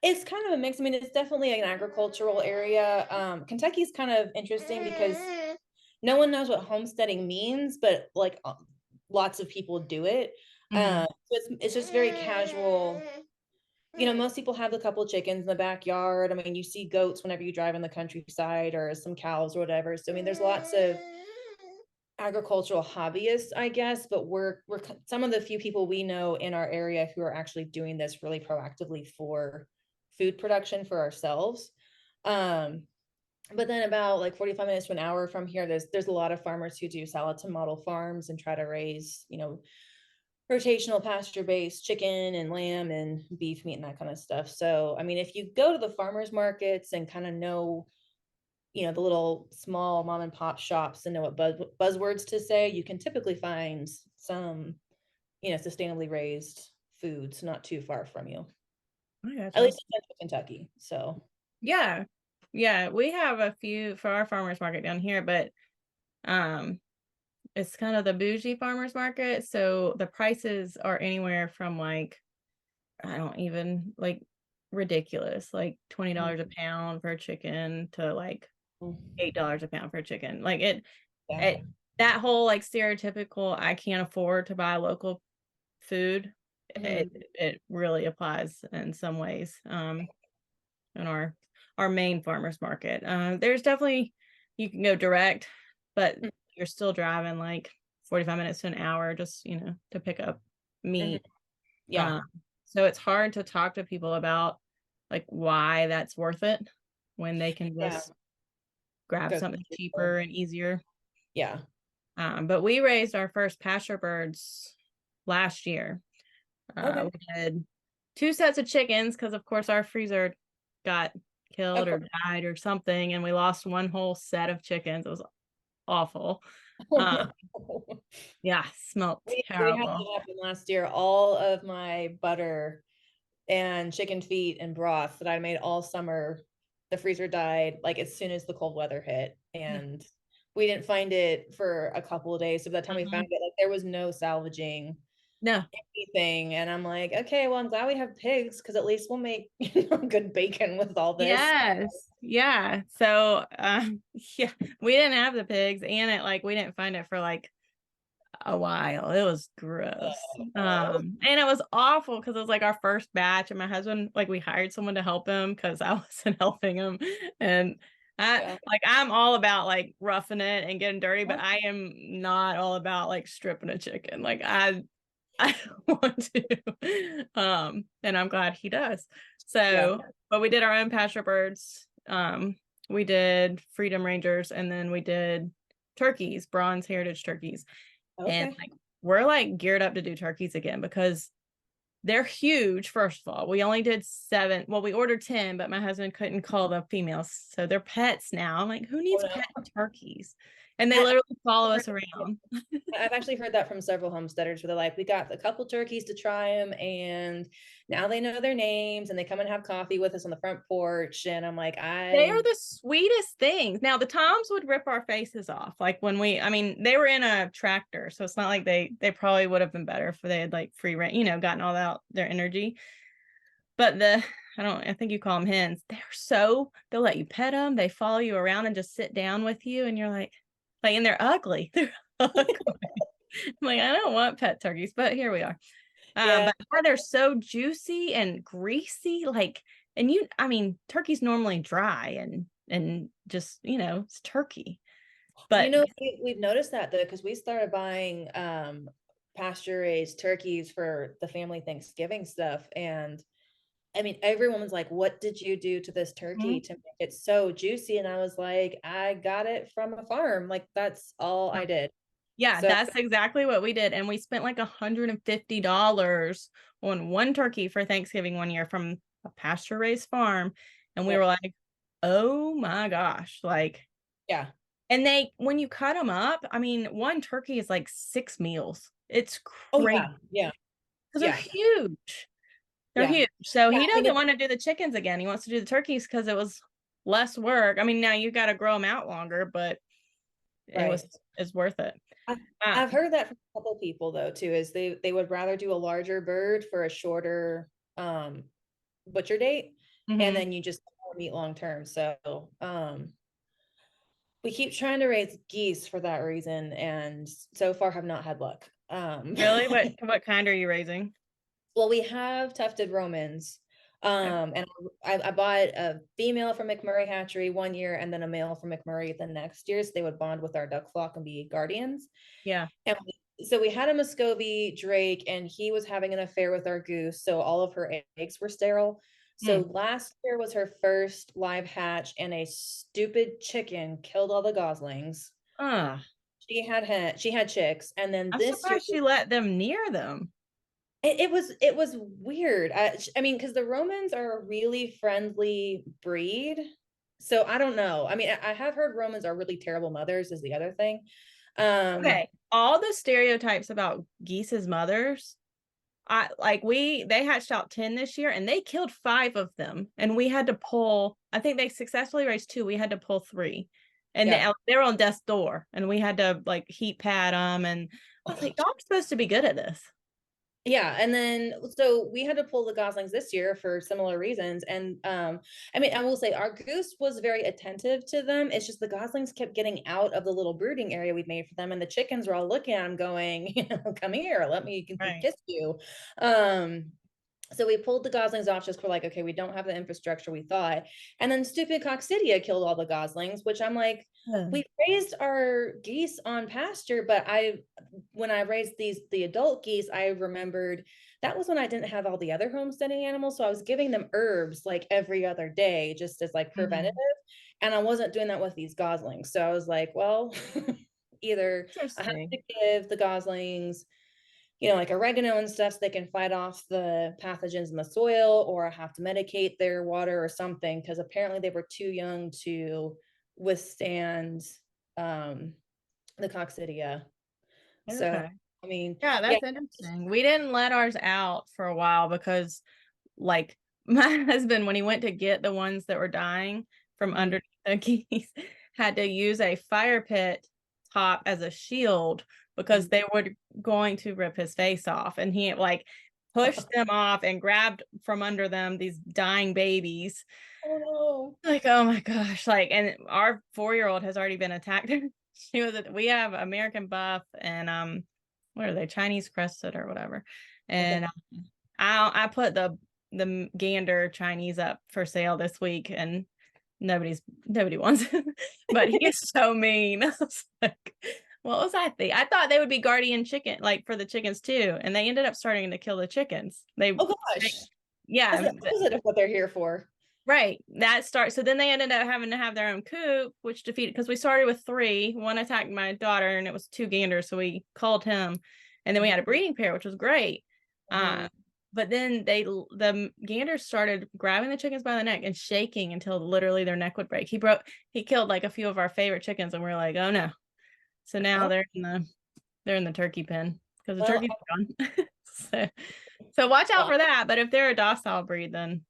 It's kind of a mix. I mean, it's definitely an agricultural area. Kentucky's kind of interesting because no one knows what homesteading means, but like lots of people do it. Hmm. So it's just very casual. Most people have a couple chickens in the backyard. I mean, you see goats whenever you drive in the countryside or some cows or whatever. So I mean, there's lots of agricultural hobbyists, I guess, but we're some of the few people we know in our area who are actually doing this really proactively for food production for ourselves. Um, but then about like 45 minutes to an hour from here, there's a lot of farmers who do salad to model farms and try to raise, rotational pasture-based chicken and lamb and beef meat and that kind of stuff. So, I mean, if you go to the farmers markets and kind of know the little small mom and pop shops and know what buzzwords to say, you can typically find some, sustainably raised foods not too far from you, I at gotcha. least in central Kentucky. So, Yeah. Yeah. We have a few for our farmers market down here, but um it's kind of the bougie farmers market. So the prices are anywhere from like, I don't even like ridiculous, like $20 a mm, pound for a chicken to like mm, $8 a pound for chicken. Like yeah. it that whole like stereotypical I can't afford to buy local food, it Mhm, it really applies in some ways. In our main farmers market. There's definitely you can go direct, but mhm, you're still driving like 45 minutes to an hour just, to pick up mhm. meat. Yeah. Um, so it's hard to talk to people about like why that's worth it when they can Yeah. just grab Go. something cheaper and easier. Yeah. But we raised our first pasture birds last year. Okay. We had two sets of chickens because, of course, our freezer got Of killed or course. died or something, and we lost one whole set of chickens. It was awful. Oh, Uh, no. yeah, smelled We had terrible. that happen last year. All of my butter and chicken feet and broth that I made all summer, the freezer died like as soon as the cold weather hit. Yeah. And we didn't find it for a couple of days. So by the time we found Mhm. it, like there was no salvaging No. anything. And I'm like, okay, well, I'm glad we have pigs because at least we'll make good bacon with all this. Yes. Yeah. So, yeah, we didn't have the pigs, and we didn't find it for like a while. It was gross. Oh, And it was awful because it was like our first batch, and my husband, like, we hired someone to help him because I wasn't helping him. And yeah. I'm all about like roughing it and getting dirty, but I am not all about like stripping a chicken. Like I want to. And I'm glad he does. Yeah. So, but we did our own pasture birds. We did Freedom Rangers, and then we did turkeys, bronze heritage turkeys. And Okay. like we're like geared up to do turkeys again because they're huge. First of all, we only did 7. Well, we ordered 10, but my husband couldn't call the females, so they're pets now. I'm like, who Oh, needs no. pet turkeys? And they I, literally follow us around. I've actually heard that from several homesteaders where they're like, we got a couple turkeys to try them, and now they know their names and they come and have coffee with us on the front porch. And I'm like, They are the sweetest things. Now, the toms would rip our faces off. Like when I mean, they were in a tractor, so it's not like they probably would have been better if they had like free range, gotten all out their energy. But I think you call them hens. They'll let you pet them. They follow you around and just sit down with you. And you're and they're ugly. They're ugly. I'm like, I don't want pet turkeys, but here we are. yeah. But yeah, they're so juicy and greasy. And I mean, turkey's normally dry and just, it's turkey. But We've noticed that though, because we started buying pasture raised turkeys for the family Thanksgiving stuff. And I mean, everyone was like, what did you do to this turkey Mhm. to make it so juicy? And I was like, I got it from a farm. Like, that's all I did. Yeah, So, that's exactly what we did. And we spent like $150 on one turkey for Thanksgiving one year from a pasture raised farm. And we yeah. were like, oh my gosh, like Yeah. And when you cut them up, I mean, one turkey is like 6 meals. It's Oh crazy yeah, yeah, because they're yeah, huge. They're yeah, huge. So yeah. he I mean, doesn't it's wanna do the chickens again. He wants to do the turkeys because it was less work. I mean, now you gotta grow them out longer, but right. it's worth it. I've, Uh, I've heard that from a couple people though too, is they would rather do a larger bird for a shorter butcher date, and mhm. then you just have more meat long term. So we keep trying to raise geese for that reason, and so far have not had luck. Really? What kind are you raising? Well, we have tufted Romans. Okay. And I bought a female from McMurray Hatchery one year and then a male from McMurray the next year. So they would bond with our duck flock and be guardians. Yeah. And so we had a Muscovy Drake, and he was having an affair with our goose. So all of her eggs were sterile. So Mm. last year was her first live hatch, and a stupid chicken killed all the goslings. Ah, She had chicks, and then I'm this year surprised she let them near them. it was weird. I mean, because the Romans are a really friendly breed. So I don't know. I mean, I have heard Romans are really terrible mothers, is the other thing. Um, Okay. All the stereotypes about geese's mothers, they hatched out 10 this year and they killed 5 of them. And we had to pull, I think they successfully raised 2. We had to pull 3. And yeah. they were on death's door and we had to like heat pad them. And I was like, y'all are supposed to be good at this. Yeah, and then so we had to pull the goslings this year for similar reasons. And I mean, I will say our goose was very attentive to them. It's just the goslings kept getting out of the little brooding area we'd made for them, and the chickens were all looking at them, going, "Come here, let me Right. kiss you." Um, so we pulled the goslings off just for like, okay, we don't have the infrastructure we thought. And then stupid coccidia killed all the goslings, which I'm like, Ugh. we raised our geese on pasture, but when I raised the adult geese, I remembered that was when I didn't have all the other homesteading animals. So I was giving them herbs like every other day, just as like preventative. Mhm. And I wasn't doing that with these goslings. So I was like, well, either I have Interesting. to give the goslings, like oregano and stuff so they can fight off the pathogens in the soil, or I have to medicate their water or something, because apparently they were too young to withstand um, the coccidia. So, Okay. I mean, Yeah, yeah. that's interesting. We didn't let ours out for a while because like my husband, when he went to get the ones that were dying from Mhm. underneath the keys, had to use a fire pit top as a shield because Mhm. they were going to rip his face off. And he like pushed them off and grabbed from under them these dying babies. Oh no. Like, oh my gosh. Like, and our 4-year-old has already been attacked. We have American buff and what are they, Chinese crested or whatever. Okay. And I put the gander Chinese up for sale this week and nobody wants it. But he is so mean. I was like, what was I think? I thought they would be guardian chicken, like for the chickens too. And they ended up starting to kill the chickens. Oh gosh. Yeah, Opposite of what they're here for. right. So then they ended up having to have their own coop, which defeated because we started with 3. One attacked my daughter and it was 2 ganders. So we called him. And then we had a breeding pair, which was great. Mhm. But then the ganders started grabbing the chickens by the neck and shaking until literally their neck would break. He killed like a few of our favorite chickens, and we're like, oh no. So now Oh, they're in the turkey pen because the well, turkeys are gone. so, so watch out for that. But if they're a docile breed, then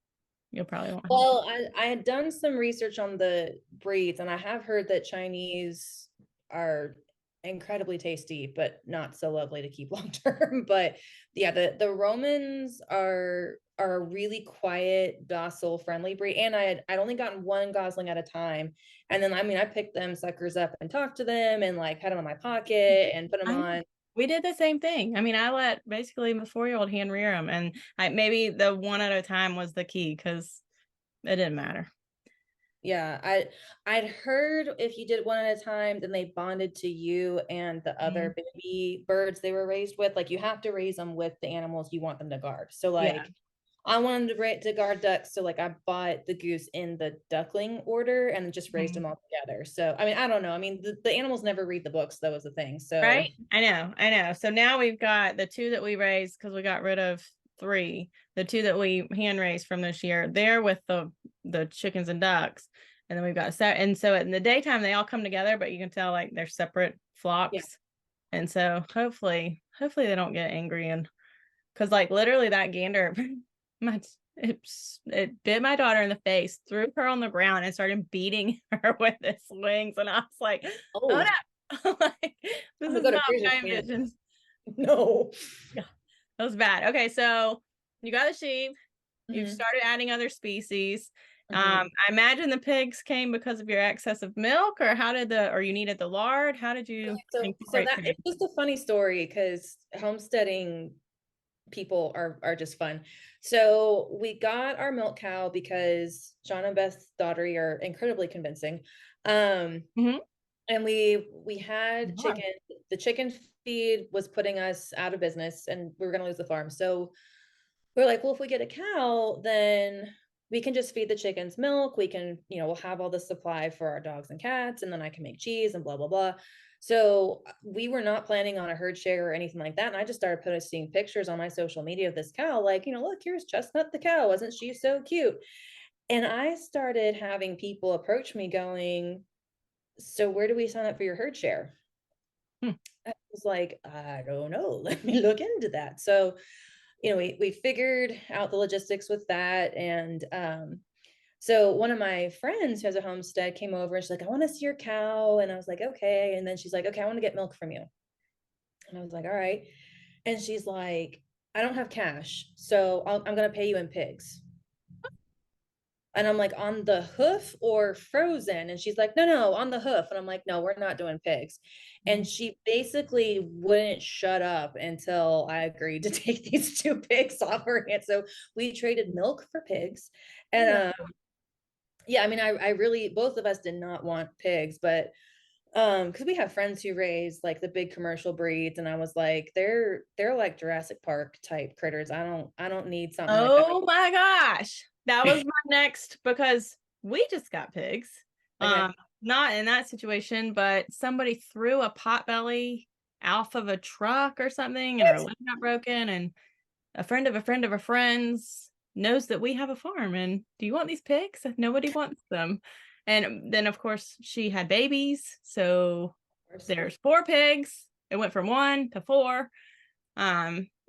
you'll probably want them. well, I had done some research on the breeds, and I have heard that Chinese are incredibly tasty, but not so lovely to keep long term. But yeah, the Romans are a really quiet, docile, friendly breed. And I'd only gotten one gosling at a time. And then I mean I picked them suckers up and talked to them and like had them in my pocket and put them I on. We did the same thing. I mean, I let basically my 4-year-old hand rear them, and maybe the one at a time was the key because it didn't matter. Yeah, I'd heard if you did one at a time, then they bonded to you and the Mhm. other baby birds they were raised with. Like you have to raise them with the animals you want them to guard. So Yeah, like I wanted to guard ducks, so like I bought the goose in the duckling order and just raised them Mhm. all together. So I mean, I don't know. I mean, the animals never read the books. That was the thing. So right. I know. So now we've got the 2 that we raised because we got rid of 3. The 2 that we hand raised from this year, they're with the chickens and ducks, and then we've got and so in the daytime they all come together, but you can tell like they're separate Yeah. flocks. And so hopefully they don't get angry, and because like literally that gander it bit my daughter in the face, threw her on the ground, and started beating her with its wings. And I was like, oh Oh, no, like I'm this gonna is go to not freezer what I camp. envisioned. No. Yeah, that was bad. Okay, so you got the sheep, you've Hmm. started adding other species. Hmm. I imagine the pigs came because of your excess of milk, or or you needed the lard. How did you So incorporate that pigs? it's just a funny story because homesteading people are just fun. So we got our milk cow because John and Beth's daughtery are incredibly convincing. Um, Mhm. and we had Lard. chicken. The chicken feed was putting us out of business and we were gonna lose the farm. So we're like, well, if we get a cow, then we can just feed the chickens milk. We can, we'll have all the supply for our dogs and cats, and then I can make cheese and blah, blah, blah. So we were not planning on a herd share or anything like that. And I just started posting pictures on my social media of this cow, like, look, here's Chestnut the cow. Wasn't she so cute? And I started having people approach me going, so where do we sign up for your herd share? Hmm. I was like, I don't know. Let me look into that. So we figured out the logistics with that. And so one of my friends who has a homestead came over and she's like, I want to see your cow. And I was like, okay. And then she's like, okay, I want to get milk from you. And I was like, all right. And she's like, I don't have cash, so I'm going to pay you in pigs. And I'm like, on the hoof or frozen? And she's like, no, on the hoof. And I'm like, no, we're not doing pigs. And she basically wouldn't shut up until I agreed to take these two pigs off her hands. So we traded milk for pigs. And Yeah. yeah, I mean, I really, both of us did not want pigs, but because we have friends who raise like the big commercial breeds, and I was like, they're like Jurassic Park type critters. I don't need something like that. Oh my gosh. That was my next, because we just got pigs. Okay. Not in that situation, but somebody threw a potbelly off of a truck or something, and our leg got broken, and a friend of a friend of a friend's knows that we have a farm, and do you want these pigs? Nobody wants them. And then of course she had babies, so there's 4 pigs. It went from 1 to 4.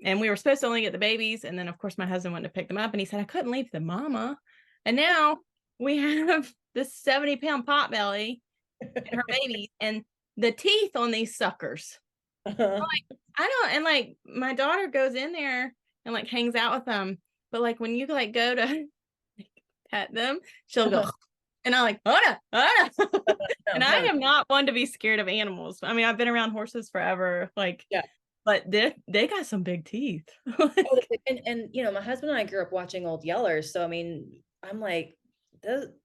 And we were supposed to only get the babies, and then of course my husband went to pick them up, and he said I couldn't leave the mama. And now we have this 70-pound potbelly and her babies, and the teeth on these suckers, Uh-huh. like, I don't, and like my daughter goes in there and like hangs out with them, but like when you like go to like, pet them, she'll go, Uh-huh. and I'm like, oh no, oh no. No, And I no. am not one to be scared of animals. I mean, I've been around horses forever, like, Yeah. but they got some big teeth. Oh, Like, and my husband and I grew up watching Old Yellers, so I mean, I'm like,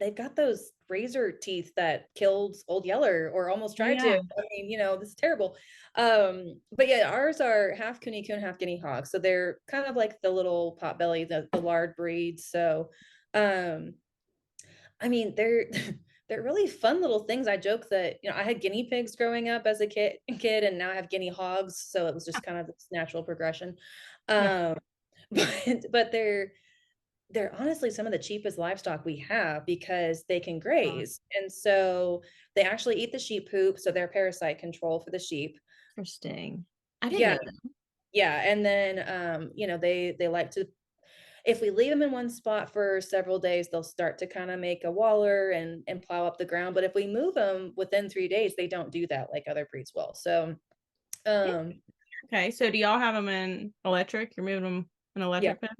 they've got those razor teeth that killed Old Yeller or almost oh tried to. yeah, I mean, this is terrible. But yeah, ours are half Cooney Coon, half Guinea Hog, so they're kind of like the little potbelly, the lard breeds. So, um, I mean, they're they're really fun little things. I joke that, I had guinea pigs growing up as a kid, and now I have guinea hogs, so it was just kind of this natural progression. yeah. Um, but they're honestly some of the cheapest livestock we have because they can Oh, graze. And so they actually eat the sheep poop, so they're parasite control for the sheep. interesting. I didn't Yeah, know that. yeah. And then they like to, if we leave them in one spot for several days, they'll start to kind of make a waller and plow up the ground. But if we move them within 3 days, they don't do that like other breeds will. So um Okay, so do y'all have them in electric? You're moving them in yeah. electric pen?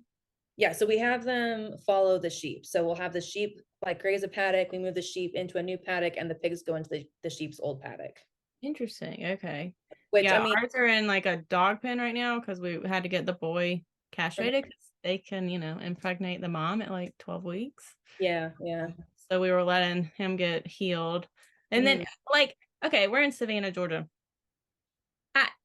Yeah, so we have them follow the sheep. So we'll have the sheep like graze a paddock, we move the sheep into a new paddock, and the pigs go into the sheep's old paddock. Interesting. Okay. Which I Yeah, mean, ours are in like a dog pen right now because we had to get the boy castrated because they can, impregnate the mom at like 12 weeks. yeah, yeah. So we were letting him get healed. And then Mhm. like, okay, we're in Savannah, Georgia.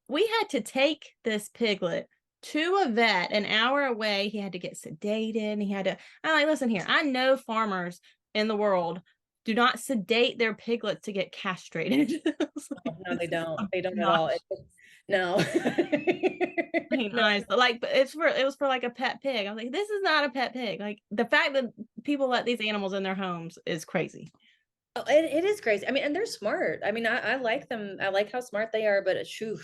We had to take this piglet to a vet an hour away. He had to get sedated. I'm like, listen here, I know farmers in the world do not sedate their piglets to get castrated. I was like, No, this they is don't. They don't at all. obnoxious. No. I mean, No. honestly, like, but it was for like a pet pig. I was like, this is not a pet pig. Like the fact that people let these animals in their homes is crazy. Oh, it is crazy. I mean, and they're smart. I mean, I like them. I like how smart they are, but shoo,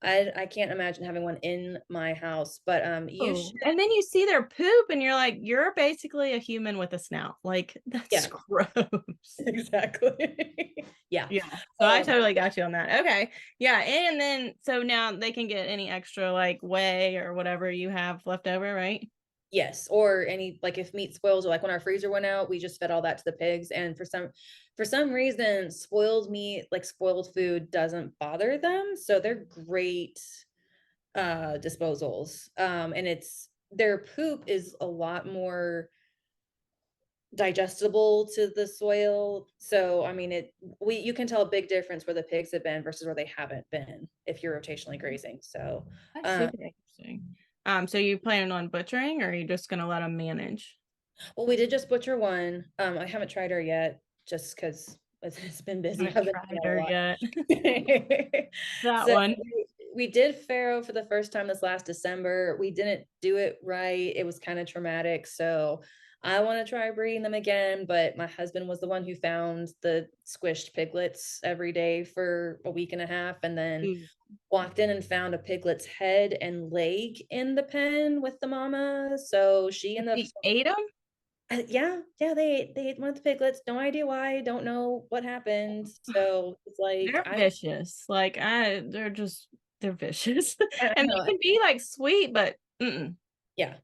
I can't imagine having one in my house. But you should, Oh, and then you see their poop and you're like, you're basically a human with a snout. Like, that's yeah, gross. exactly. Yeah. Yeah. So I Um, totally got you on that. Okay. Yeah. And then so now they can get any extra like whey or whatever you have left over, right? yes, or any like if meat spoils or like when our freezer went out, we just fed all that to the pigs. And for some reason, spoiled meat, like spoiled food, doesn't bother them. So they're great disposals. And it's their poop is a lot more digestible to the soil. So I mean we you can tell a big difference where the pigs have been versus where they haven't been if you're rotationally grazing. So That's uh super interesting. So you planning on butchering or are you just gonna let them manage? well, we did just butcher one. I haven't tried her yet just because it's been I busy. haven't I've been tried doing a her lot. yet. That So one. we did farrow for the first time this last December. We didn't do it right. It was kind of traumatic. So I want to try breeding them again, but my husband was the one who found the squished piglets every day for a week and a half, and then Ooh. walked in and found a piglet's head and leg in the pen with the mama. So she ended up He ate them? yeah, yeah, they ate one of the piglets. No idea why, don't know what happened. So it's like They're vicious. Like they're vicious. I And know. they can be like sweet, but mm-mm, Yeah.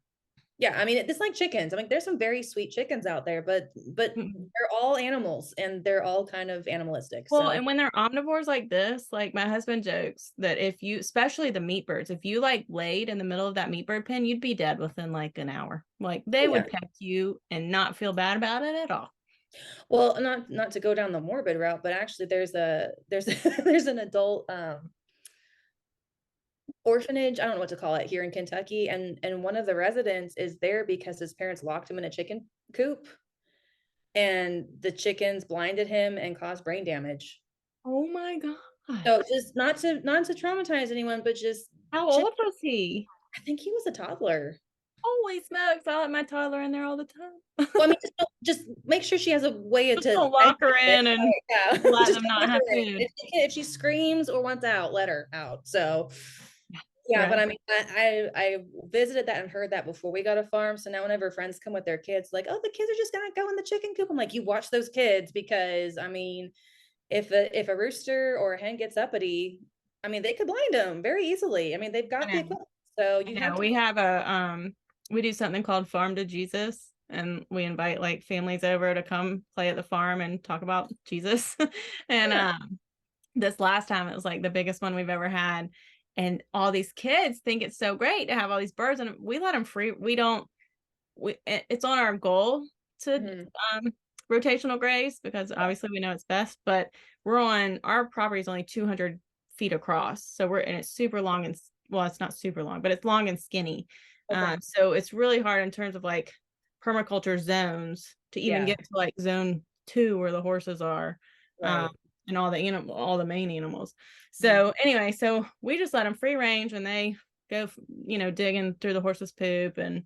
Yeah, I mean, it's like chickens. I mean, there's some very sweet chickens out there, but mm-mm. they're all animals and they're all kind of animalistic. Well, So and when they're omnivores like this, like my husband jokes that if you, especially the meat birds, if you like laid in the middle of that meat bird pen, you'd be dead within like an hour. Like they yeah. would peck you and not feel bad about it at all. Well, not to go down the morbid route, but actually there's there's an adult orphanage, I don't know what to call it here in Kentucky, and one of the residents is there because his parents locked him in a chicken coop and the chickens blinded him and caused brain damage. Oh my So gosh. just not to traumatize anyone, but just How chick old was he? I think he was a toddler. Holy smokes. I let my toddler in there all the time. Well, I mean, just make sure she has a way Just to don't lock her exit it. in and Yeah, let just them don't not let have her in. food. If she screams or wants out, let her out. So yeah, but Right. I mean, I visited that and heard that before we got a farm. So now whenever friends come with their kids, like, oh, the kids are just gonna go in the chicken coop. I'm like, you watch those kids because I mean, if a rooster or a hen gets uppity, I mean, they could blind them very easily. I mean, they've got I the know. equipment, so I you have know. to. We have we do something called Farm to Jesus, and we invite like families over to come play at the farm and talk about Jesus. And Yeah, this last time it was like the biggest one we've ever had. And all these kids think it's so great to have all these birds, and we let them free. We don't, it's on our goal to mhm. um rotational graze because obviously we know it's best, but we're on our property is only 200 feet across. So and it's super long and well, it's not super long, but it's long and skinny. Okay. So it's really hard in terms of like permaculture zones to even Yeah. get to like zone 2 where the horses are. Um, Right. and all the main animals. Mhm. So anyway, so we just let them free range and they go, digging through the horse's poop and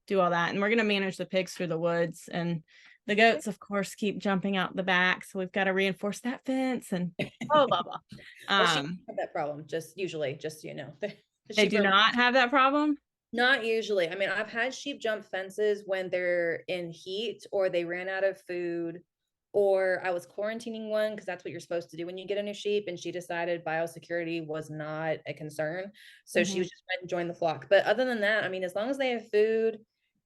do all that. And we're going to manage the pigs through the woods. And the goats, of course, keep jumping out the back. So we've got to reinforce that fence and blah, blah, blah. Well, she doesn't have that problem. Just usually, just so you know, the They sheep do are not have that problem. not usually. I mean, I've had sheep jump fences when they're in heat or they ran out of food, or I was quarantining one because that's what you're supposed to do when you get a new sheep. And she decided biosecurity was not a concern. So she Mhm. was just went and joined the flock. But other than that, I mean, as long as they have food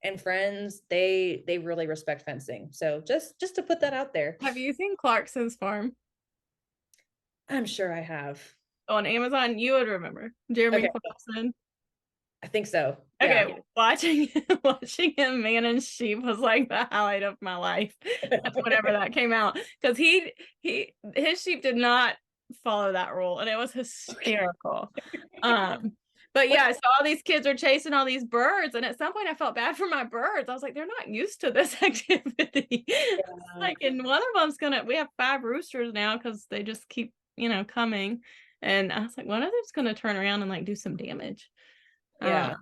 and friends, they really respect fencing. So just to put that out there. Have you seen Clarkson's farm I'm sure I have. on Amazon? You would remember Jeremy Okay, Clarkson. I think so. Yeah. Okay, watching him manage sheep was like the highlight of my life. Whenever that came out, because his sheep did not follow that rule, and it was Okay. hysterical. Um, but What yeah, so all these kids are chasing all these birds, and at some point I felt bad for my birds. I was like, they're not used to this activity. yeah. Like, and one of them's we have 5 roosters now because they just keep, coming. And I was like, one of them's gonna turn around and like do some damage. Yeah.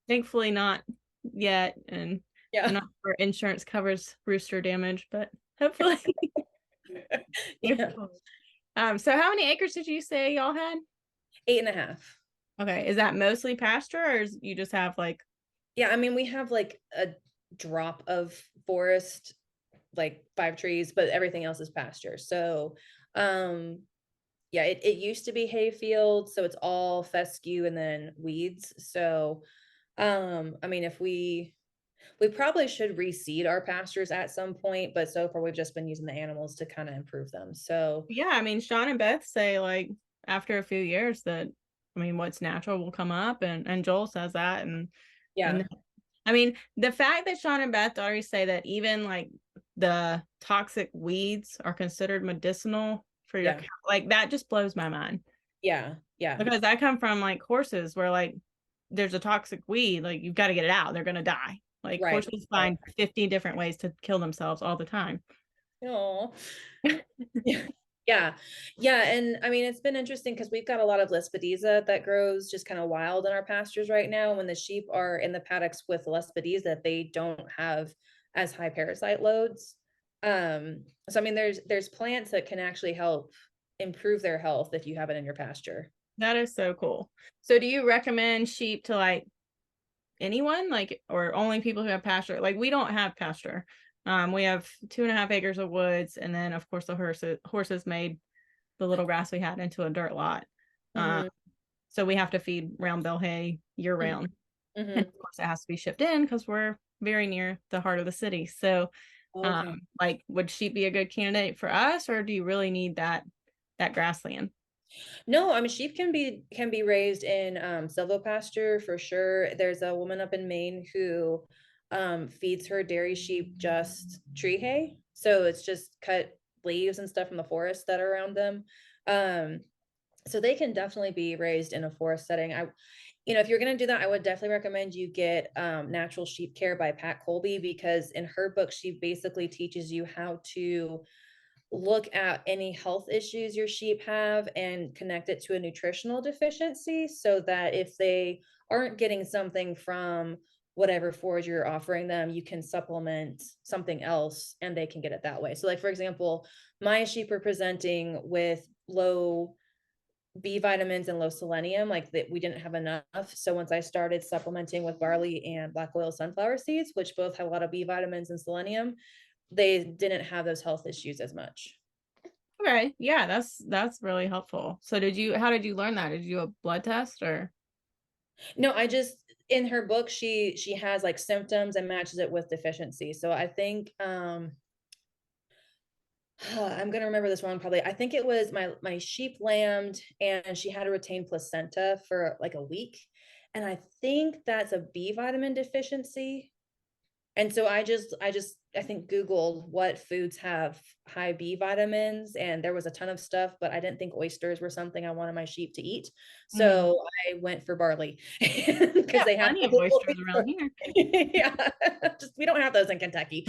Thankfully not yet, and I'm Yeah. not sure insurance covers rooster damage, but hopefully. Yeah. So how many acres did you say y'all had? 8.5. Okay, is that mostly pasture, or you just have like? Yeah, I mean, we have like a drop of forest, like 5 trees, but everything else is pasture. So, um, yeah, it used to be hay field, so it's all fescue and then weeds. So, I mean, if we probably should reseed our pastures at some point, but so far we've just been using the animals to kind of improve them. So, Yeah, I mean, Sean and Beth say like after a few years that, I mean, what's natural will come up, and Joel says that, yeah, and I mean, the fact that Sean and Beth already say that even like the toxic weeds are considered medicinal for your yeah, cow, like that just blows my mind, yeah, yeah, because I come from like horses where like there's a toxic weed, like you've got to get it out, they're gonna die. Like right, horses right. find 50 different ways to kill themselves all the time. Oh, yeah. Yeah. Yeah, and I mean, it's been interesting because we've got a lot of Lespedeza that grows just kind of wild in our pastures right now. When the sheep are in the paddocks with Lespedeza, they don't have as high parasite loads. So I mean, there's plants that can actually help improve their health if you have it in your pasture. That is so cool. So do you recommend sheep to like anyone, like, or only people who have pasture? Like we don't have pasture. We have 2.5 acres of woods, and then of course the horses made the little grass we had into a dirt lot. Um, Mhm, so we have to feed round bale hay year mhm, round. And mhm. of course it has to be shipped in because we're very near the heart of the city. So Okay. like would sheep be a good candidate for us, or do you really need that grassland? No, I mean sheep can be raised in silvopasture for sure. There's a woman up in Maine who feeds her dairy sheep just tree hay. So it's just cut leaves and stuff from the forest that are around them. Um, so they can definitely be raised in a forest setting. If you're gonna do that, I would definitely recommend you get Natural Sheep Care by Pat Coleby, because in her book, she basically teaches you how to look at any health issues your sheep have and connect it to a nutritional deficiency, so that if they aren't getting something from whatever forage you're offering them, you can supplement something else and they can get it that way. So like for example, my sheep are presenting with low B vitamins and low selenium, like that we didn't have enough. So once I started supplementing with barley and black oil sunflower seeds, which both have a lot of B vitamins and selenium, they didn't have those health issues as much. Okay, yeah, that's really helpful. So how did you learn that? Did you do a blood test, or? No, I just in her book she has like symptoms and matches it with deficiency. So I think I'm gonna remember this wrong probably. I think it was my sheep lambed and she had a retained placenta for like a week. And I think that's a B vitamin deficiency. And so I think Googled what foods have high B vitamins, and there was a ton of stuff, but I didn't think oysters were something I wanted my sheep to eat. Mhm. So I went for barley We because got they have plenty a of little oysters bit around more- here. yeah, just we don't have those in Kentucky.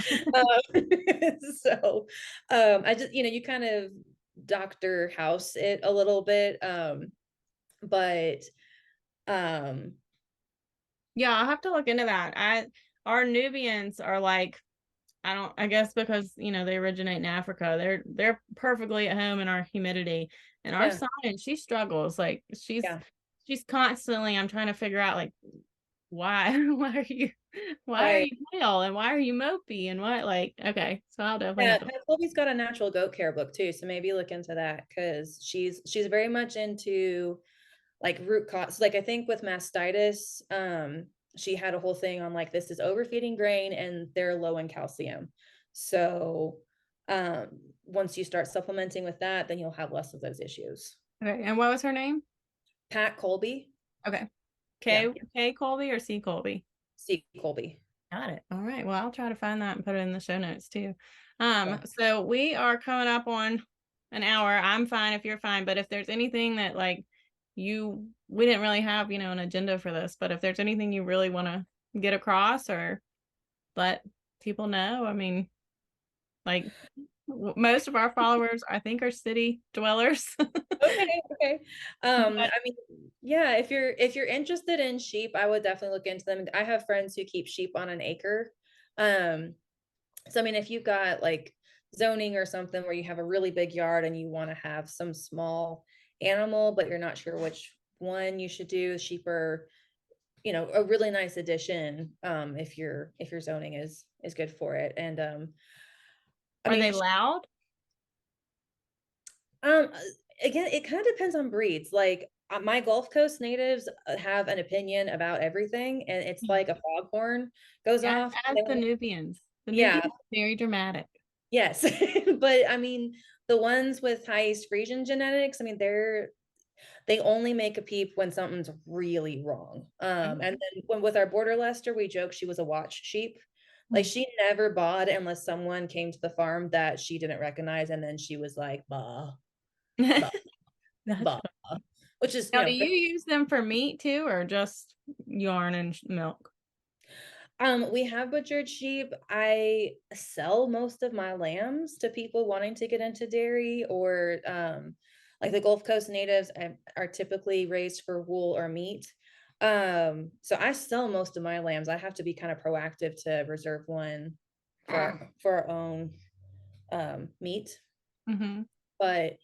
So I just you kind of doctor house it a little bit. But um Yeah, I'll have to look into that. Our Nubians are like, I guess because they originate in Africa. They're perfectly at home in our humidity. And our yeah, son, and she struggles. Like yeah. she's constantly, I'm trying to figure out like why why are Right. you pale, and why are you mopey, and what, like, okay, so I'll definitely Yeah, have to. Chloe's got a natural goat care book too, so maybe look into that because she's very much into like root cause. Like I think with mastitis, she had a whole thing on like this is overfeeding grain and they're low in calcium. So once you start supplementing with that, then you'll have less of those issues. Okay, and what was her name? Pat Colby, Okay. yeah, K Colby or C Colby? see Colby. Got it. All right. Well, I'll try to find that and put it in the show notes too. Yeah. So we are coming up on an hour. I'm fine if you're fine, but if there's anything that like we didn't really have, an agenda for this, but if there's anything you really want to get across or let people know, I mean, like most of our followers, I think, are city dwellers. Okay, okay. But I mean, yeah, if you're interested in sheep, I would definitely look into them. I have friends who keep sheep on an acre. Um, so I mean, if you've got like zoning or something where you have a really big yard and you want to have some small animal, but you're not sure which one you should do, sheep are, a really nice addition, if your zoning is good for it. And I Are they mean, loud? um, again, it kind of depends on breeds. Like my Gulf Coast natives have an opinion about everything, and it's like a foghorn goes As, off. as the Nubians. The Yeah, Nubians are very dramatic. yes, but I mean, the ones with highest Frisian genetics, I mean, they only make a peep when something's really wrong. And then when with our border Leicester, we joke she was a watch sheep. Like she never bawed unless someone came to the farm that she didn't recognize, and then she was like, bah, bah, That's bah, fun. which is, Now, do you use them for meat too, or just yarn and milk? we have butchered sheep. I sell most of my lambs to people wanting to get into dairy, or like the Gulf Coast natives are typically raised for wool or meat. So I sell most of my lambs. I have to be kind of proactive to reserve one for our own meat. Mm-hmm. But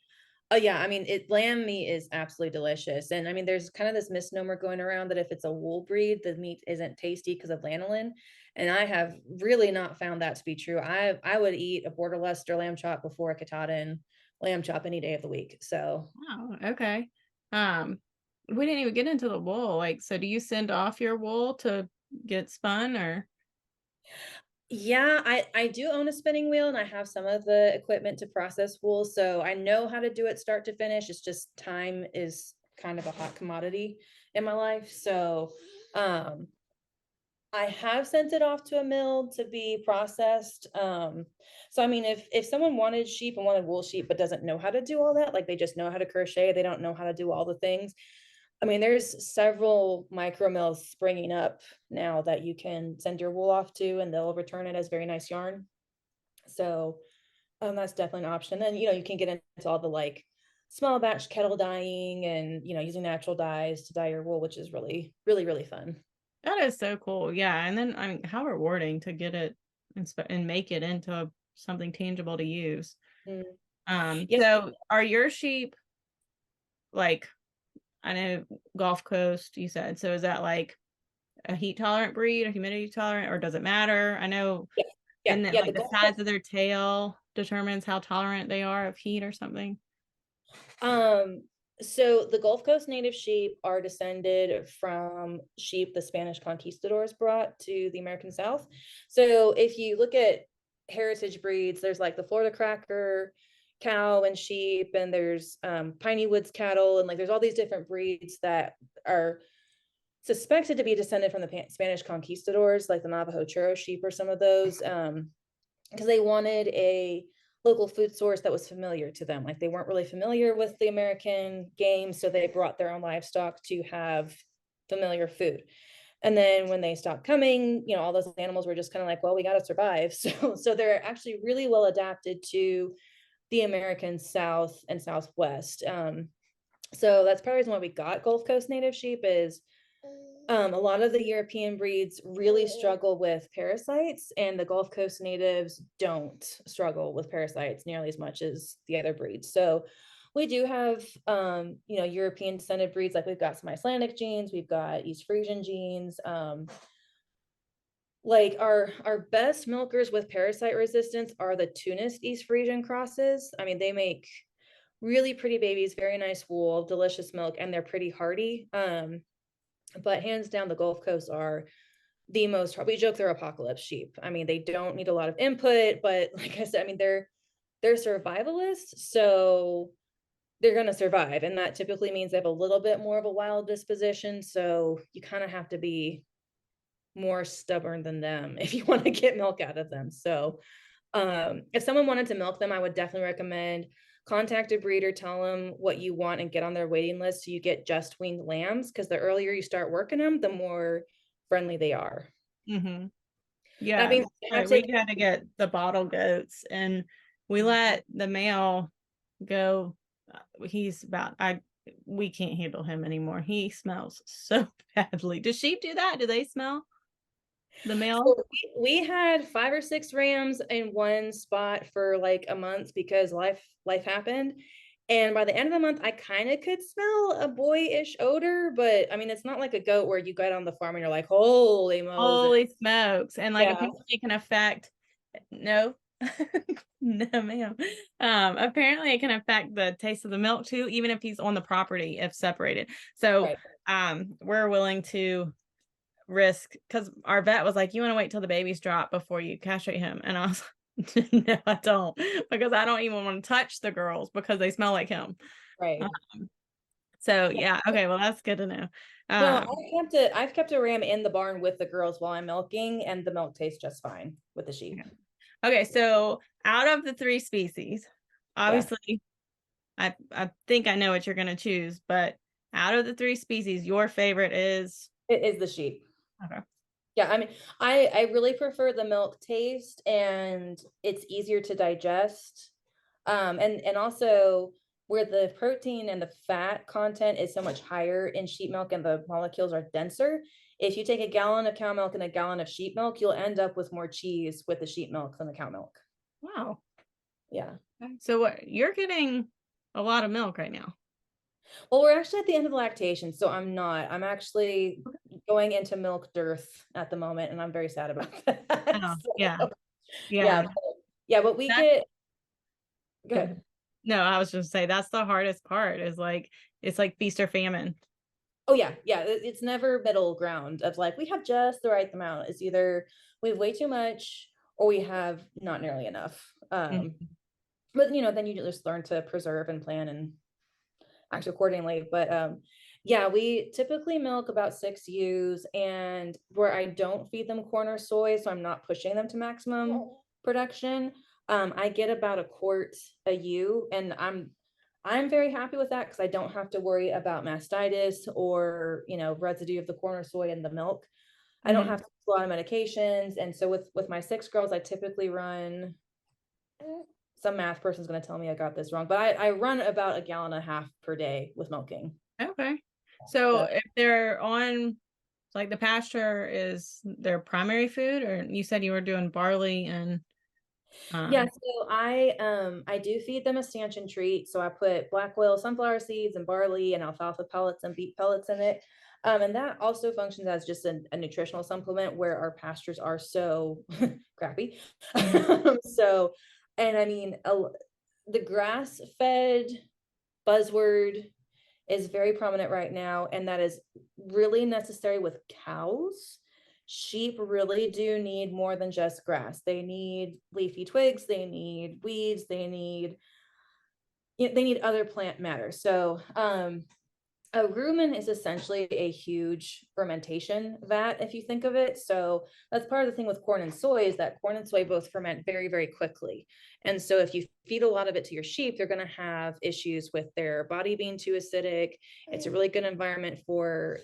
oh yeah, I mean, lamb meat is absolutely delicious. And I mean, there's kind of this misnomer going around that if it's a wool breed, the meat isn't tasty because of lanolin. And I have really not found that to be true. I would eat a Border Leicester lamb chop before a Katahdin lamb chop any day of the week. So Oh, okay. Um, we didn't even get into the wool. Like, so do you send off your wool to get spun or? yeah, I do own a spinning wheel and I have some of the equipment to process wool. So I know how to do it start to finish. It's just time is kind of a hot commodity in my life. So um I have sent it off to a mill to be processed. So I mean, if someone wanted sheep and wanted wool sheep, but doesn't know how to do all that, like they just know how to crochet, they don't know how to do all the things. I mean, there's several micro mills springing up now that you can send your wool off to, and they'll return it as very nice yarn. So that's definitely an option. Then you can get into all the like small batch kettle dyeing and using natural dyes to dye your wool, which is really, really, really fun. That is so cool. Yeah. And then, I mean, how rewarding to get it and make it into something tangible to use. Mm. Yeah. So are your sheep like, I know Gulf Coast, you said, so is that like a heat tolerant breed or humidity tolerant, or does it matter? I know, Yeah, yeah, and then yeah. like the size of their tail determines how tolerant they are of heat or something. Um, so the Gulf Coast native sheep are descended from sheep the Spanish conquistadors brought to the American South. So if you look at heritage breeds, there's like the Florida Cracker cow and sheep, and there's Piney Woods cattle, and like there's all these different breeds that are suspected to be descended from the Spanish conquistadors, like the Navajo churro sheep or some of those. Because they wanted a local food source that was familiar to them. Like they weren't really familiar with the American game, so they brought their own livestock to have familiar food. And then when they stopped coming, all those animals were just kind of like, well, we got to survive. So they're actually really well adapted to the American South and Southwest. So that's probably why we got Gulf Coast native sheep is a lot of the European breeds really struggle with parasites, and the Gulf Coast natives don't struggle with parasites nearly as much as the other breeds. So we do have, European descended breeds, like we've got some Icelandic genes, we've got East Frisian genes. Like our best milkers with parasite resistance are the Tunis East Frisian crosses. I mean, they make really pretty babies, very nice wool, delicious milk, and they're pretty hardy. But hands down, the Gulf Coast are the most, we joke they're apocalypse sheep. I mean, they don't need a lot of input, but like I said, I mean, they're survivalists, so they're going to survive. And that typically means they have a little bit more of a wild disposition. So you kind of have to be more stubborn than them if you want to get milk out of them. So if someone wanted to milk them, I would definitely recommend contact a breeder, tell them what you want, and get on their waiting list so you get just weaned lambs, because the earlier you start working them, the more friendly they are. Mm-hmm. That Yeah, being that's said, I've right. We taken had to get the bottle goats, and we let the male go. He's about, we can't handle him anymore. He smells so badly. Do sheep do that? Do they smell? The male? So we had 5 or 6 rams in one spot for like a month because life happened. And by the end of the month, I kind of could smell a boyish odor, but I mean, it's not like a goat where you get on the farm and you're like, holy Moses. Holy smokes. And like Yeah, apparently it can affect no. No, ma'am. Apparently it can affect the taste of the milk too, even if he's on the property if separated. So right. we're willing to risk because our vet was like, you want to wait till the babies drop before you castrate him. And I was like, no, I don't, because I don't even want to touch the girls because they smell like him. Right. Um, so yeah, okay, well that's good to know. No, Um, I've kept a ram in the barn with the girls while I'm milking, and the milk tastes just fine with the sheep. okay, so out of the three species, Yeah, obviously I think I know what you're gonna choose, but out of the three species, your favorite is it is the sheep. okay. Yeah, I mean, I really prefer the milk taste, and it's easier to digest. And also where the protein and the fat content is so much higher in sheep milk and the molecules are denser. If you take a gallon of cow milk and a gallon of sheep milk, you'll end up with more cheese with the sheep milk than the cow milk. Wow. Yeah. So what you're getting a lot of milk right now. Well, we're actually at the end of lactation, so I'm not. I'm actually going into milk dearth at the moment, and I'm very sad about that. Oh, yeah. So, Yeah. yeah, yeah, but we That's get good. good. No, I was just say that's the hardest part is like it's like feast or famine. Oh yeah, yeah. It's never middle ground of like we have just the right amount. It's either we have way too much or we have not nearly enough. Mhm. But then you just learn to preserve and plan and act accordingly. But yeah, we typically milk about 6 ewes, and where I don't feed them corn or soy, so I'm not pushing them to maximum production. I get about a quart a ewe, and I'm very happy with that because I don't have to worry about mastitis or residue of the corn or soy in the milk. I don't Mhm. have to use a lot of medications, and so with my 6 girls, I typically run. Some math person's going to tell me I got this wrong, but I run about a gallon and a half per day with milking. Okay. So So if they're on like the pasture is their primary food, or you said you were doing barley and yeah, um so I do feed them a stanchion treat. So I put black oil sunflower seeds and barley and alfalfa pellets and beet pellets in it. And that also functions as just a nutritional supplement where our pastures are so crappy. mhm. So, and I mean, the grass fed buzzword is very prominent right now, and that is really necessary with cows. Sheep really do need more than just grass. They need leafy twigs, they need weeds, they need other plant matter. So a rumen is essentially a huge fermentation vat, if you think of it. So that's part of the thing with corn and soy is that corn and soy both ferment very, very quickly. And so if you feed a lot of it to your sheep, they're going to have issues with their body being too acidic. It's a really good environment for,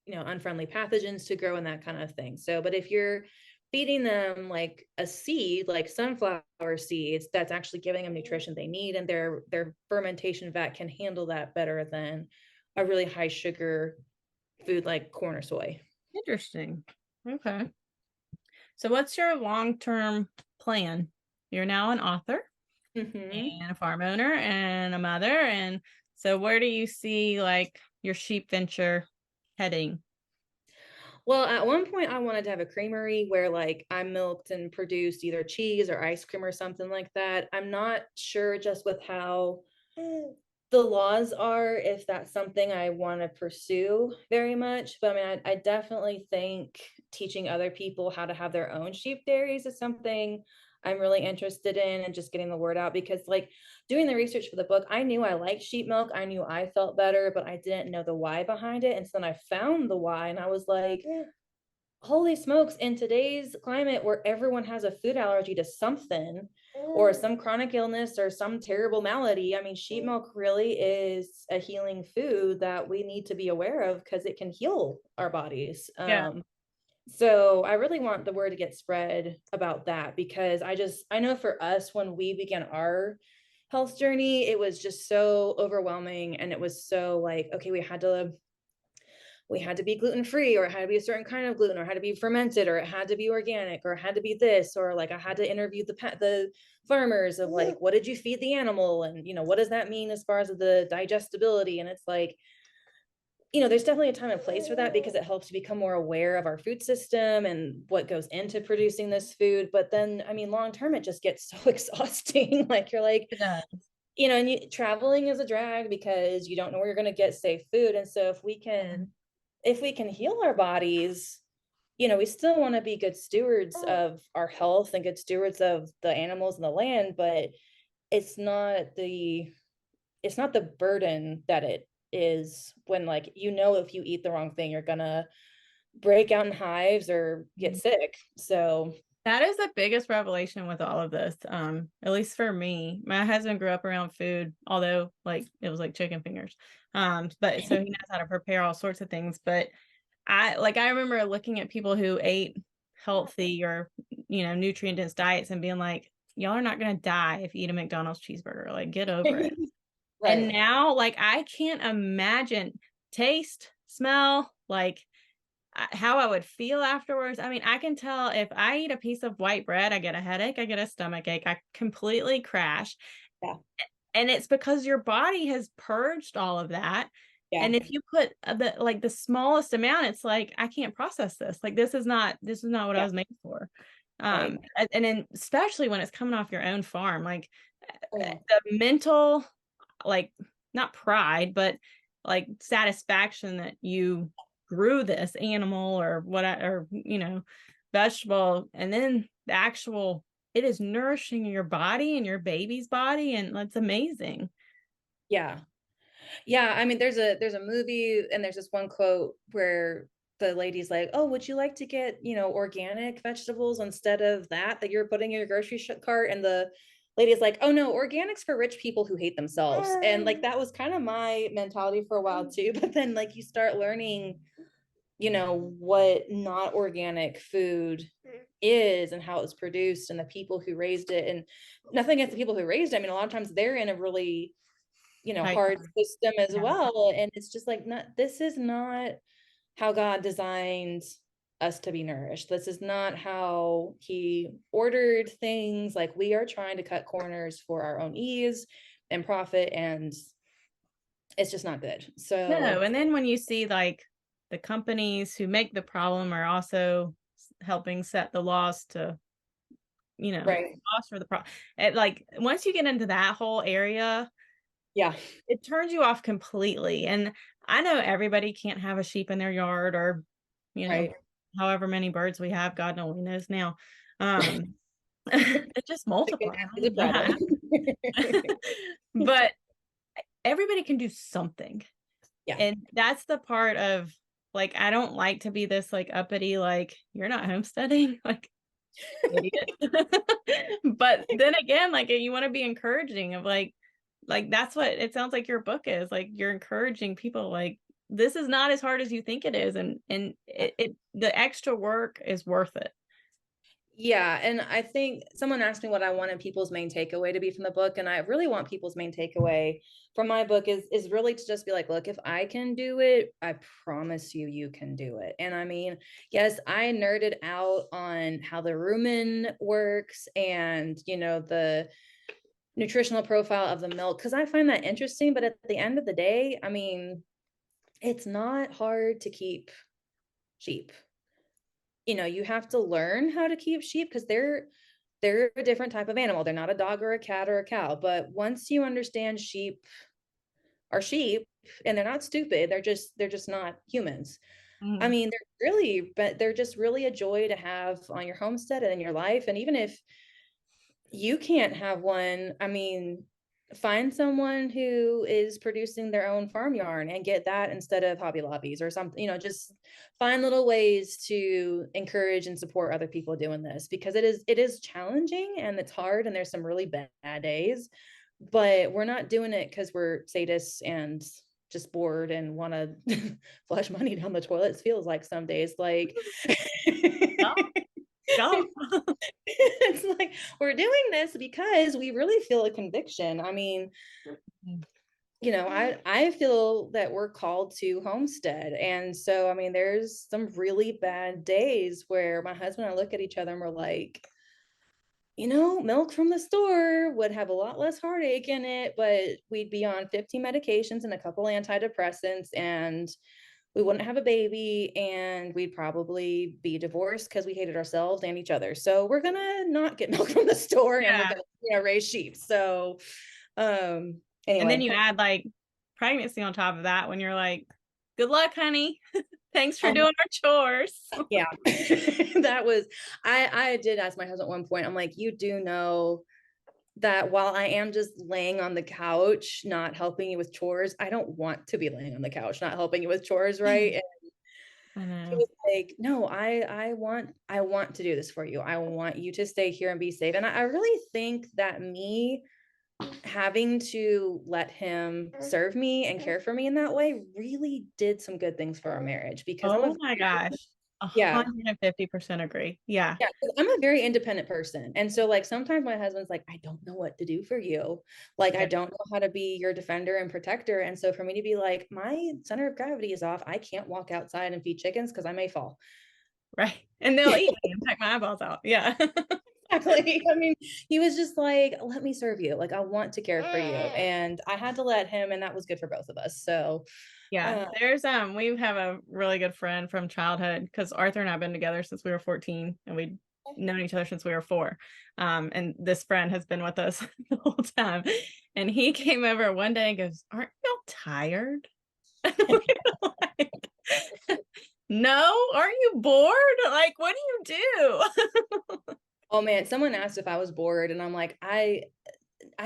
unfriendly pathogens to grow and that kind of thing. So, but if you're feeding them like a seed, like sunflower seeds, that's actually giving them nutrition they need, and their fermentation vat can handle that better than a really high sugar food like corn or soy. Interesting. Okay. So what's your long-term plan? You're now an author Mm-hmm. and a farm owner and a mother. And so where do you see like your sheep venture heading? Well, at one point, I wanted to have a creamery where like I milked and produced either cheese or ice cream or something like that. I'm not sure just with how the laws are if that's something I want to pursue very much. But I mean, I definitely think teaching other people how to have their own sheep dairies is something I'm really interested in, and just getting the word out because like doing the research for the book, I knew I liked sheep milk. I knew I felt better, but I didn't know the why behind it. And so then I found the why, and I was like, holy smokes, in today's climate where everyone has a food allergy to something or some chronic illness or some terrible malady, I mean, sheep milk really is a healing food that we need to be aware of because it can heal our bodies. Yeah. So I really want the word to get spread about that because I know for us when we began our health journey, it was just so overwhelming, and it was so like, okay, we had to be gluten-free, or it had to be a certain kind of gluten, or it had to be fermented, or it had to be organic, or it had to be this, or like I had to interview the farmers of like, what did you feed the animal, and what does that mean as far as the digestibility. And it's like, there's definitely a time and place for that, because it helps you become more aware of our food system and what goes into producing this food. But then, I mean, long term, it just gets so exhausting. Like, you're like, It does. traveling is a drag because you don't know where you're going to get safe food. And so if we can heal our bodies, we still want to be good stewards of our health and good stewards of the animals and the land, but it's not the burden that it is when, like, if you eat the wrong thing, you're gonna break out in hives or get sick. So That is the biggest revelation with all of this. At least for me, my husband grew up around food, although like it was like chicken fingers. But so he knows how to prepare all sorts of things. But I remember looking at people who ate healthy or nutrient dense diets and being like, y'all are not gonna die if you eat a McDonald's cheeseburger. Like, get over it. And right. now, like, I can't imagine taste, smell, like how I would feel afterwards. I mean, I can tell if I eat a piece of white bread, I get a headache, I get a stomach ache, I completely crash. Yeah. And it's because your body has purged all of that. Yeah. And if you put the smallest amount, it's like, I can't process this. Like, this is not what I Yeah. was made for. Right. And then especially when it's coming off your own farm, like Yeah. the mental, like, not pride, but like satisfaction that you grew this animal or whatever, vegetable, and then the actual, it is nourishing your body and your baby's body, and that's amazing. Yeah. Yeah, I mean, there's a movie, and there's this one quote where the lady's like, "Oh, would you like to get, organic vegetables instead of that you're putting in your grocery cart?" And the lady's like, "Oh no, organics for rich people who hate themselves." And like that was kind of my mentality for a while too. But then like you start learning, what not organic food is and how it was produced and the people who raised it. And nothing against the people who raised it. I mean, a lot of times they're in a really Like, hard system as yeah. well. And it's just like, this is not how God designed us to be nourished. This is not how he ordered things. Like, we are trying to cut corners for our own ease and profit, and it's just not good. No, So and then when you see like the companies who make the problem are also helping set the laws to, right. laws for the problem. Like, once you get into that whole area, Yeah. it turns you off completely. And I know everybody can't have a sheep in their yard, or, you know, Right. however many birds we have, God only knows now. Um, it just multiply. I It's a don't know how it problem. happens. But everybody can do something. Yeah. And that's the part of, like, I don't like to be this like uppity, like, you're not homesteading, like, idiot. But then again, like, you want to be encouraging of like that's what it sounds like your book is. Like, you're encouraging people, like, this is not as hard as you think it is, and it the extra work is worth it. Yeah, and I think someone asked me what I wanted people's main takeaway to be from the book, and I really want people's main takeaway from my book is really to just be like, look, if I can do it, I promise you, you can do it. And I mean, yes, I nerded out on how the rumen works and the nutritional profile of the milk, because I find that interesting. But at the end of the day, I mean, it's not hard to keep sheep. You have to learn how to keep sheep because they're a different type of animal. They're not a dog or a cat or a cow. But once you understand sheep are sheep, and they're not stupid, they're just not humans. I Mhm. mean, they're just really a joy to have on your homestead and in your life. And even if you can't have one, I mean, find someone who is producing their own farm yarn and get that instead of Hobby Lobbies or something. Just find little ways to encourage and support other people doing this, because it is challenging and it's hard and there's some really bad days, but we're not doing it because we're sadists and just bored and want to flush money down the toilets. Feels like some days, like Go, go. it's like we're doing this because we really feel a conviction. I mean, you know, I feel that we're called to homestead. And so, I mean, there's some really bad days where my husband and I look at each other and we're like, you know, milk from the store would have a lot less heartache in it, but we'd be on 15 medications and a couple antidepressants, and we wouldn't have a baby, and we'd probably be divorced because we hated ourselves and each other. So we're gonna not get milk from the store, and we're Yeah. gonna, raise sheep. So And then anyway. you add like pregnancy on top of that when you're like, good luck, honey. Thanks for um, doing our chores. yeah. That was, I did ask my husband at one point, I'm like, you do know that while I am just laying on the couch, not helping you with chores, I don't want to be laying on the couch, not helping you with chores, right? And I he know. was like, no, I want to do this for you. I want you to stay here and be safe. And I really think that me having to let him serve me and care for me in that way really did some good things for our marriage, because Oh my gosh. yeah, 150% agree. Yeah. yeah, 'cause I'm a very independent person. And so like sometimes my husband's like, I don't know what to do for you. Like I Yeah. don't know how to be your defender and protector. And so for me to be like, my center of gravity is off. I can't walk outside and feed chickens because I may fall. Right. And they'll eat me and take my eyeballs out. Yeah. Exactly. I mean, he was just like, let me serve you. Like I want to care for you. And I had to let him, and that was good for both of us. So Yeah. uh There's we have a really good friend from childhood because Arthur and I have been together since we were 14 and we've known each other since we were 4. And this friend has been with us the whole time. And he came over one day and goes, aren't y'all tired? And we were like, no, aren't you bored? Like, what do you do? oh man, someone asked if I was bored, and I'm like, I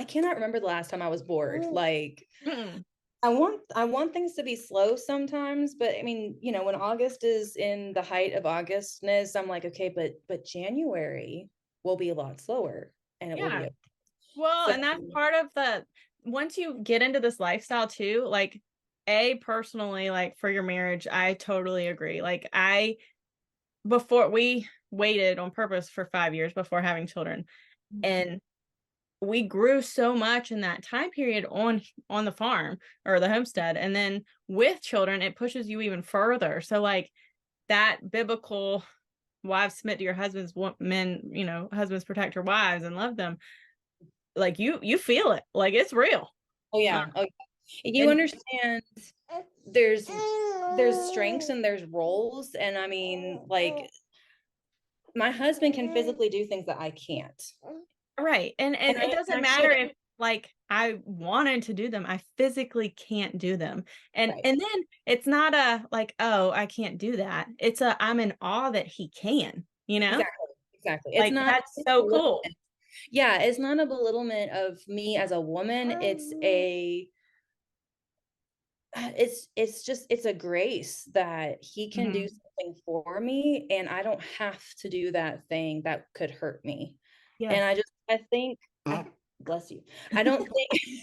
cannot remember the last time I was bored. Like Mm, I want things to be slow sometimes, but I mean, when August is in the height of Augustness, I'm like, okay, but January will be a lot slower, and it will be yeah. okay. Well, So and that's part of the once you get into this lifestyle too, like personally, like for your marriage, I totally agree. Like before we waited on purpose for 5 years before having children, and we grew so much in that time period on the farm or the homestead, and then with children it pushes you even further. So like that biblical wives submit to your husbands, men, husbands protect your wives and love them, like you feel it, like it's real. oh uh, yeah, oh yeah. You and understand there's strengths and there's roles, and I mean, like my husband can physically do things that I can't. right, and it And doesn't I matter shouldn't. if like I wanted to do them, I physically can't do them. Right. And then it's not a like, oh, I can't do that, it's a I'm in awe that he can, Exactly. Exactly. It's like not that's so cool. yeah, it's not a belittlement of me as a woman. It's a grace that he can do Mhm. something for me, and I don't have to do that thing that could hurt me. And Yes. I think bless you. I don't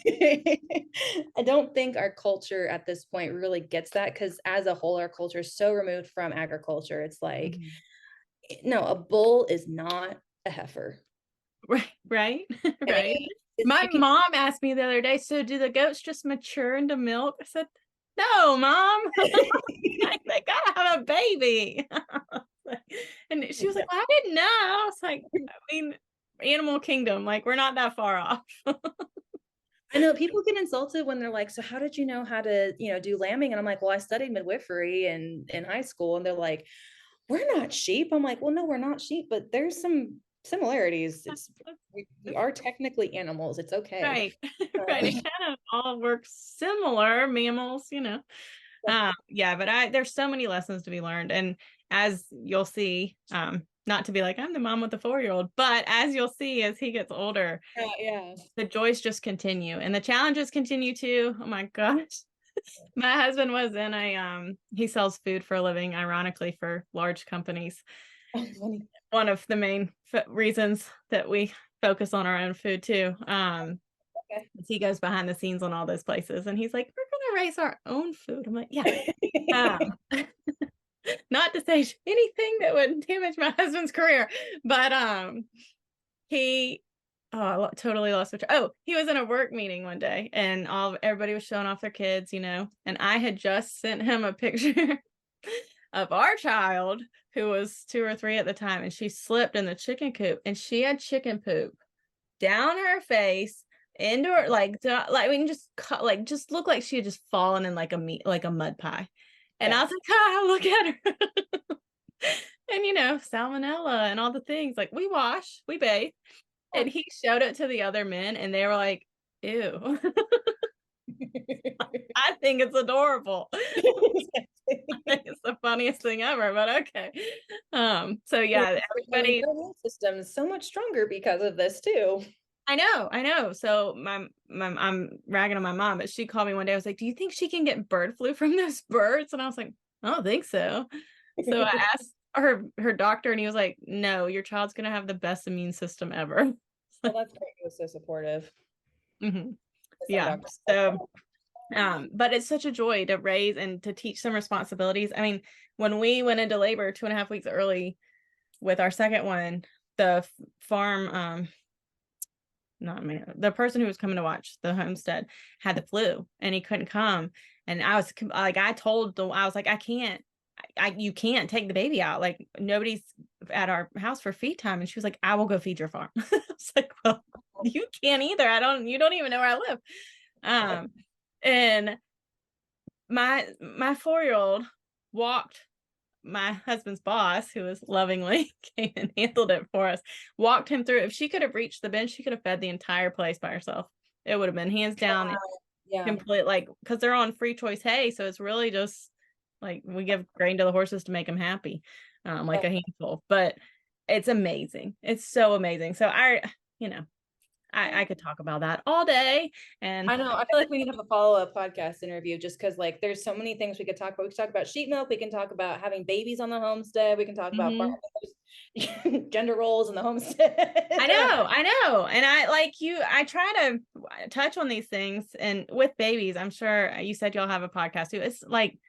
think I don't think our culture at this point really gets that, because as a whole our culture is so removed from agriculture. It's like, Mhm. no, a bull is not a heifer. Right, right. I Right. mean, My you can. mom asked me the other day, so do the goats just mature into milk? I said, no, mom. Like they gotta have a baby. And she was like, well, I didn't know. I was like, I mean, animal kingdom, like we're not that far off. I know people get insulted when they're like, so how did you know how to, do lambing? And I'm like, well, I studied midwifery in high school. And they're like, we're not sheep. I'm like, well, no, we're not sheep, but there's some similarities. We are technically animals. It's okay. Right. Right. It kind of all works similar, mammals. Yeah, but there's so many lessons to be learned. And as you'll see, not to be like, I'm the mom with the 4-year-old, but as you'll see, as he gets older, Yeah, yeah. the joys just continue and the challenges continue too. Oh my gosh. My husband was in he sells food for a living, ironically, for large companies. Oh, funny. One of the main reasons that we focus on our own food too. Okay. He goes behind the scenes on all those places and he's like, we're gonna raise our own food. I'm like, yeah. Um, not to say anything that would damage my husband's career, but he Oh, totally lost my oh, he was in a work meeting one day and everybody was showing off their kids, and I had just sent him a picture of our child who was 2 or 3 at the time, and she slipped in the chicken coop and she had chicken poop down her face into her like I mean just looked like she had just fallen in like a mud pie. And I was like, "Ah, look at her." And salmonella and all the things. Like we wash, we bathe. And he showed it to the other men and they were like, "Ew." I think it's adorable. I think it's the funniest thing ever, but okay. So yeah, everybody. Their immune system is so much stronger because of this too. I know. So I'm ragging on my mom, but she called me one day. I was like, "Do you think she can get bird flu from those birds?" And I was like, "I don't think so." So I asked her doctor, and he was like, "No, your child's gonna have the best immune system ever." Well, that's great. He was so supportive. Mhm. Some Yeah. doctors. So, but it's such a joy to raise and to teach some responsibilities. I mean, when we went into labor 2.5 weeks early with our second one, the farm, not me, the person who was coming to watch the homestead had the flu and he couldn't come. And I was like, I was like, you can't take the baby out. Like nobody's at our house for feed time. And she was like, "I will go feed your farm." I was like, "Well, you can't either. You don't even know where I live." And my 4-year-old walked my husband's boss, who was lovingly came and handled it for us, walked him through. If she could have reached the bench, she could have fed the entire place by herself. It would have been hands down, complete, like, because they're on free choice hay, so it's really just like we give grain to the horses to make them happy, like a handful. But it's amazing. It's so amazing. So you know, I could talk about that all day. And I know. I feel like we need to have a follow-up podcast interview just because like there's so many things we could talk about. We could talk about sheep milk. We can talk about having babies on the homestead. We can talk about gender roles in the homestead. I know. And I try to touch on these things. And with babies, I'm sure you said y'all have a podcast too. It's like,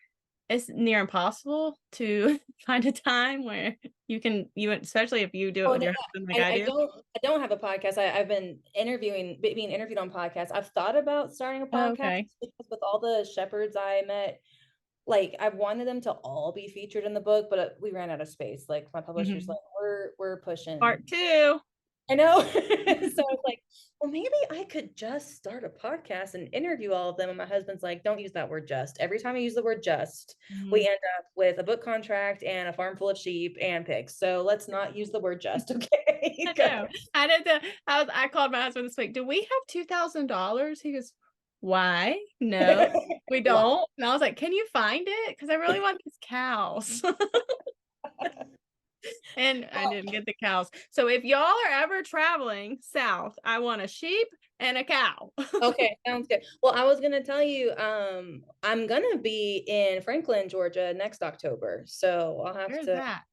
it's near impossible to find a time where especially if you do it with your husband like I do. I don't have a podcast. I've been being interviewed on podcasts. I've thought about starting a podcast Okay. because with all the shepherds I met, like I wanted them to all be featured in the book, but we ran out of space. Like my publisher's like, we're pushing Part 2. I know. So it's like, well, maybe I could just start a podcast and interview all of them. And my husband's like, don't use that word just. Every time I use the word just, we end up with a book contract and a farm full of sheep and pigs. So let's not use the word just. Okay. I know. I called my husband this week. "Do we have $2,000? He goes, "Why? No, we don't." And I was like, "Can you find it? Because I really want these cows." And I didn't get the cows. So if y'all are ever traveling south, I want a sheep and a cow. Okay, sounds good. Well, I was gonna tell you, I'm gonna be in Franklin, Georgia next October. So I'll have Where's to. that?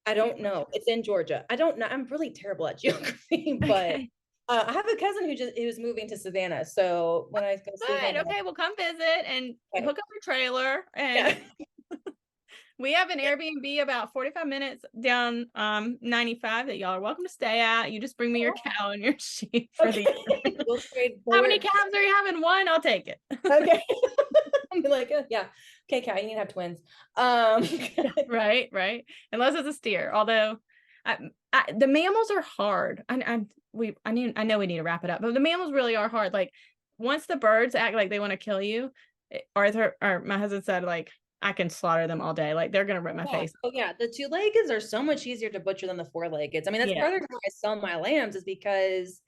I don't know. It's in Georgia. I don't know. I'm really terrible at geography, but Okay. I have a cousin who's moving to Savannah. So when I go see him, Okay, well, come visit and hook up your trailer. And we have an Airbnb about 45 minutes down 95 that y'all are welcome to stay at. You just bring me your cow and your sheep for the year. We'll How many calves are you having? One? I'll take it. Okay. I'm like, yeah. Okay, cow, you need to have twins. Right. Unless it's a steer. Although the mammals are hard. I know we need to wrap it up, but the mammals really are hard. Like once the birds act like they want to kill you, Arthur or my husband said, like, I can slaughter them all day. Like they're gonna rip my face. Oh yeah, the 2-leggeds are so much easier to butcher than the 4-leggeds. I mean, that's part of why I sell my lambs is because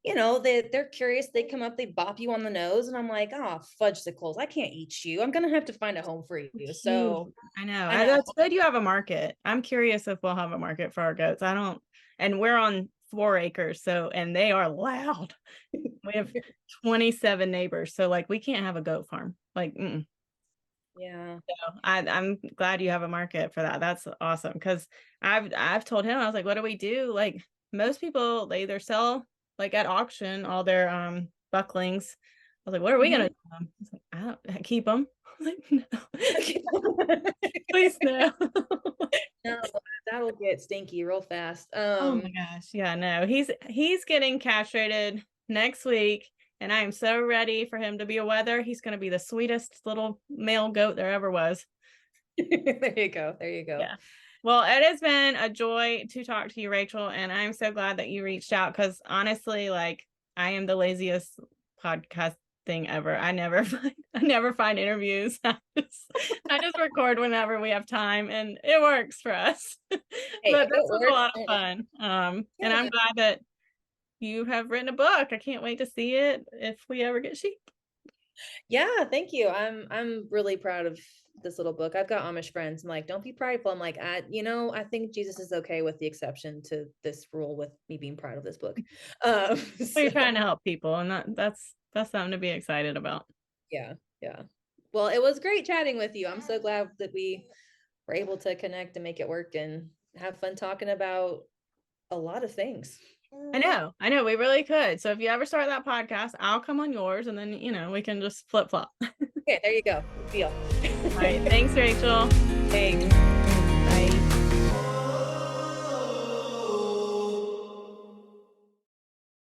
they're curious. They come up, they bop you on the nose, and I'm like, oh, fudgesicles, I can't eat you. I'm gonna have to find a home for you. So I know. That's good. You have a market. I'm curious if we'll have a market for our goats. I don't, and we're on 4 acres, and they are loud. We have 27 neighbors, so like we can't have a goat farm. Like, yeah. So I'm glad you have a market for that. That's awesome. Because I've told him, I was like, what do we do? Like most people, they either sell like at auction all their bucklings. I was like, what are we gonna do? He's like, I keep them. I was like, no. Please no. No, that'll get stinky real fast. Oh my gosh. Yeah, no. He's getting castrated next week, and I am so ready for him to be a wether. He's going to be the sweetest little male goat there ever was. There you go. There you go. Yeah. Well, it has been a joy to talk to you, Rachel, and I'm so glad that you reached out, because honestly, like, I am the laziest podcast thing ever. I never find interviews. I just record whenever we have time, and it works for us. Hey, But if this it was a works, lot of fun. And I'm yeah. glad that you have written a book. I can't wait to see it if we ever get sheep. Yeah, thank you. I'm really proud of this little book. I've got Amish friends. I'm like, don't be prideful. I'm like, I think Jesus is okay with the exception to this rule with me being proud of this book. So you're So, trying to help people, and that's something to be excited about. yeah, yeah. Well, it was great chatting with you. I'm so glad that we were able to connect and make it work and have fun talking about a lot of things. I know, we really could. So if you ever start that podcast, I'll come on yours, and then, we can just flip flop. Okay, there you go. Deal. All right. Thanks, Rachel. Thanks. Bye.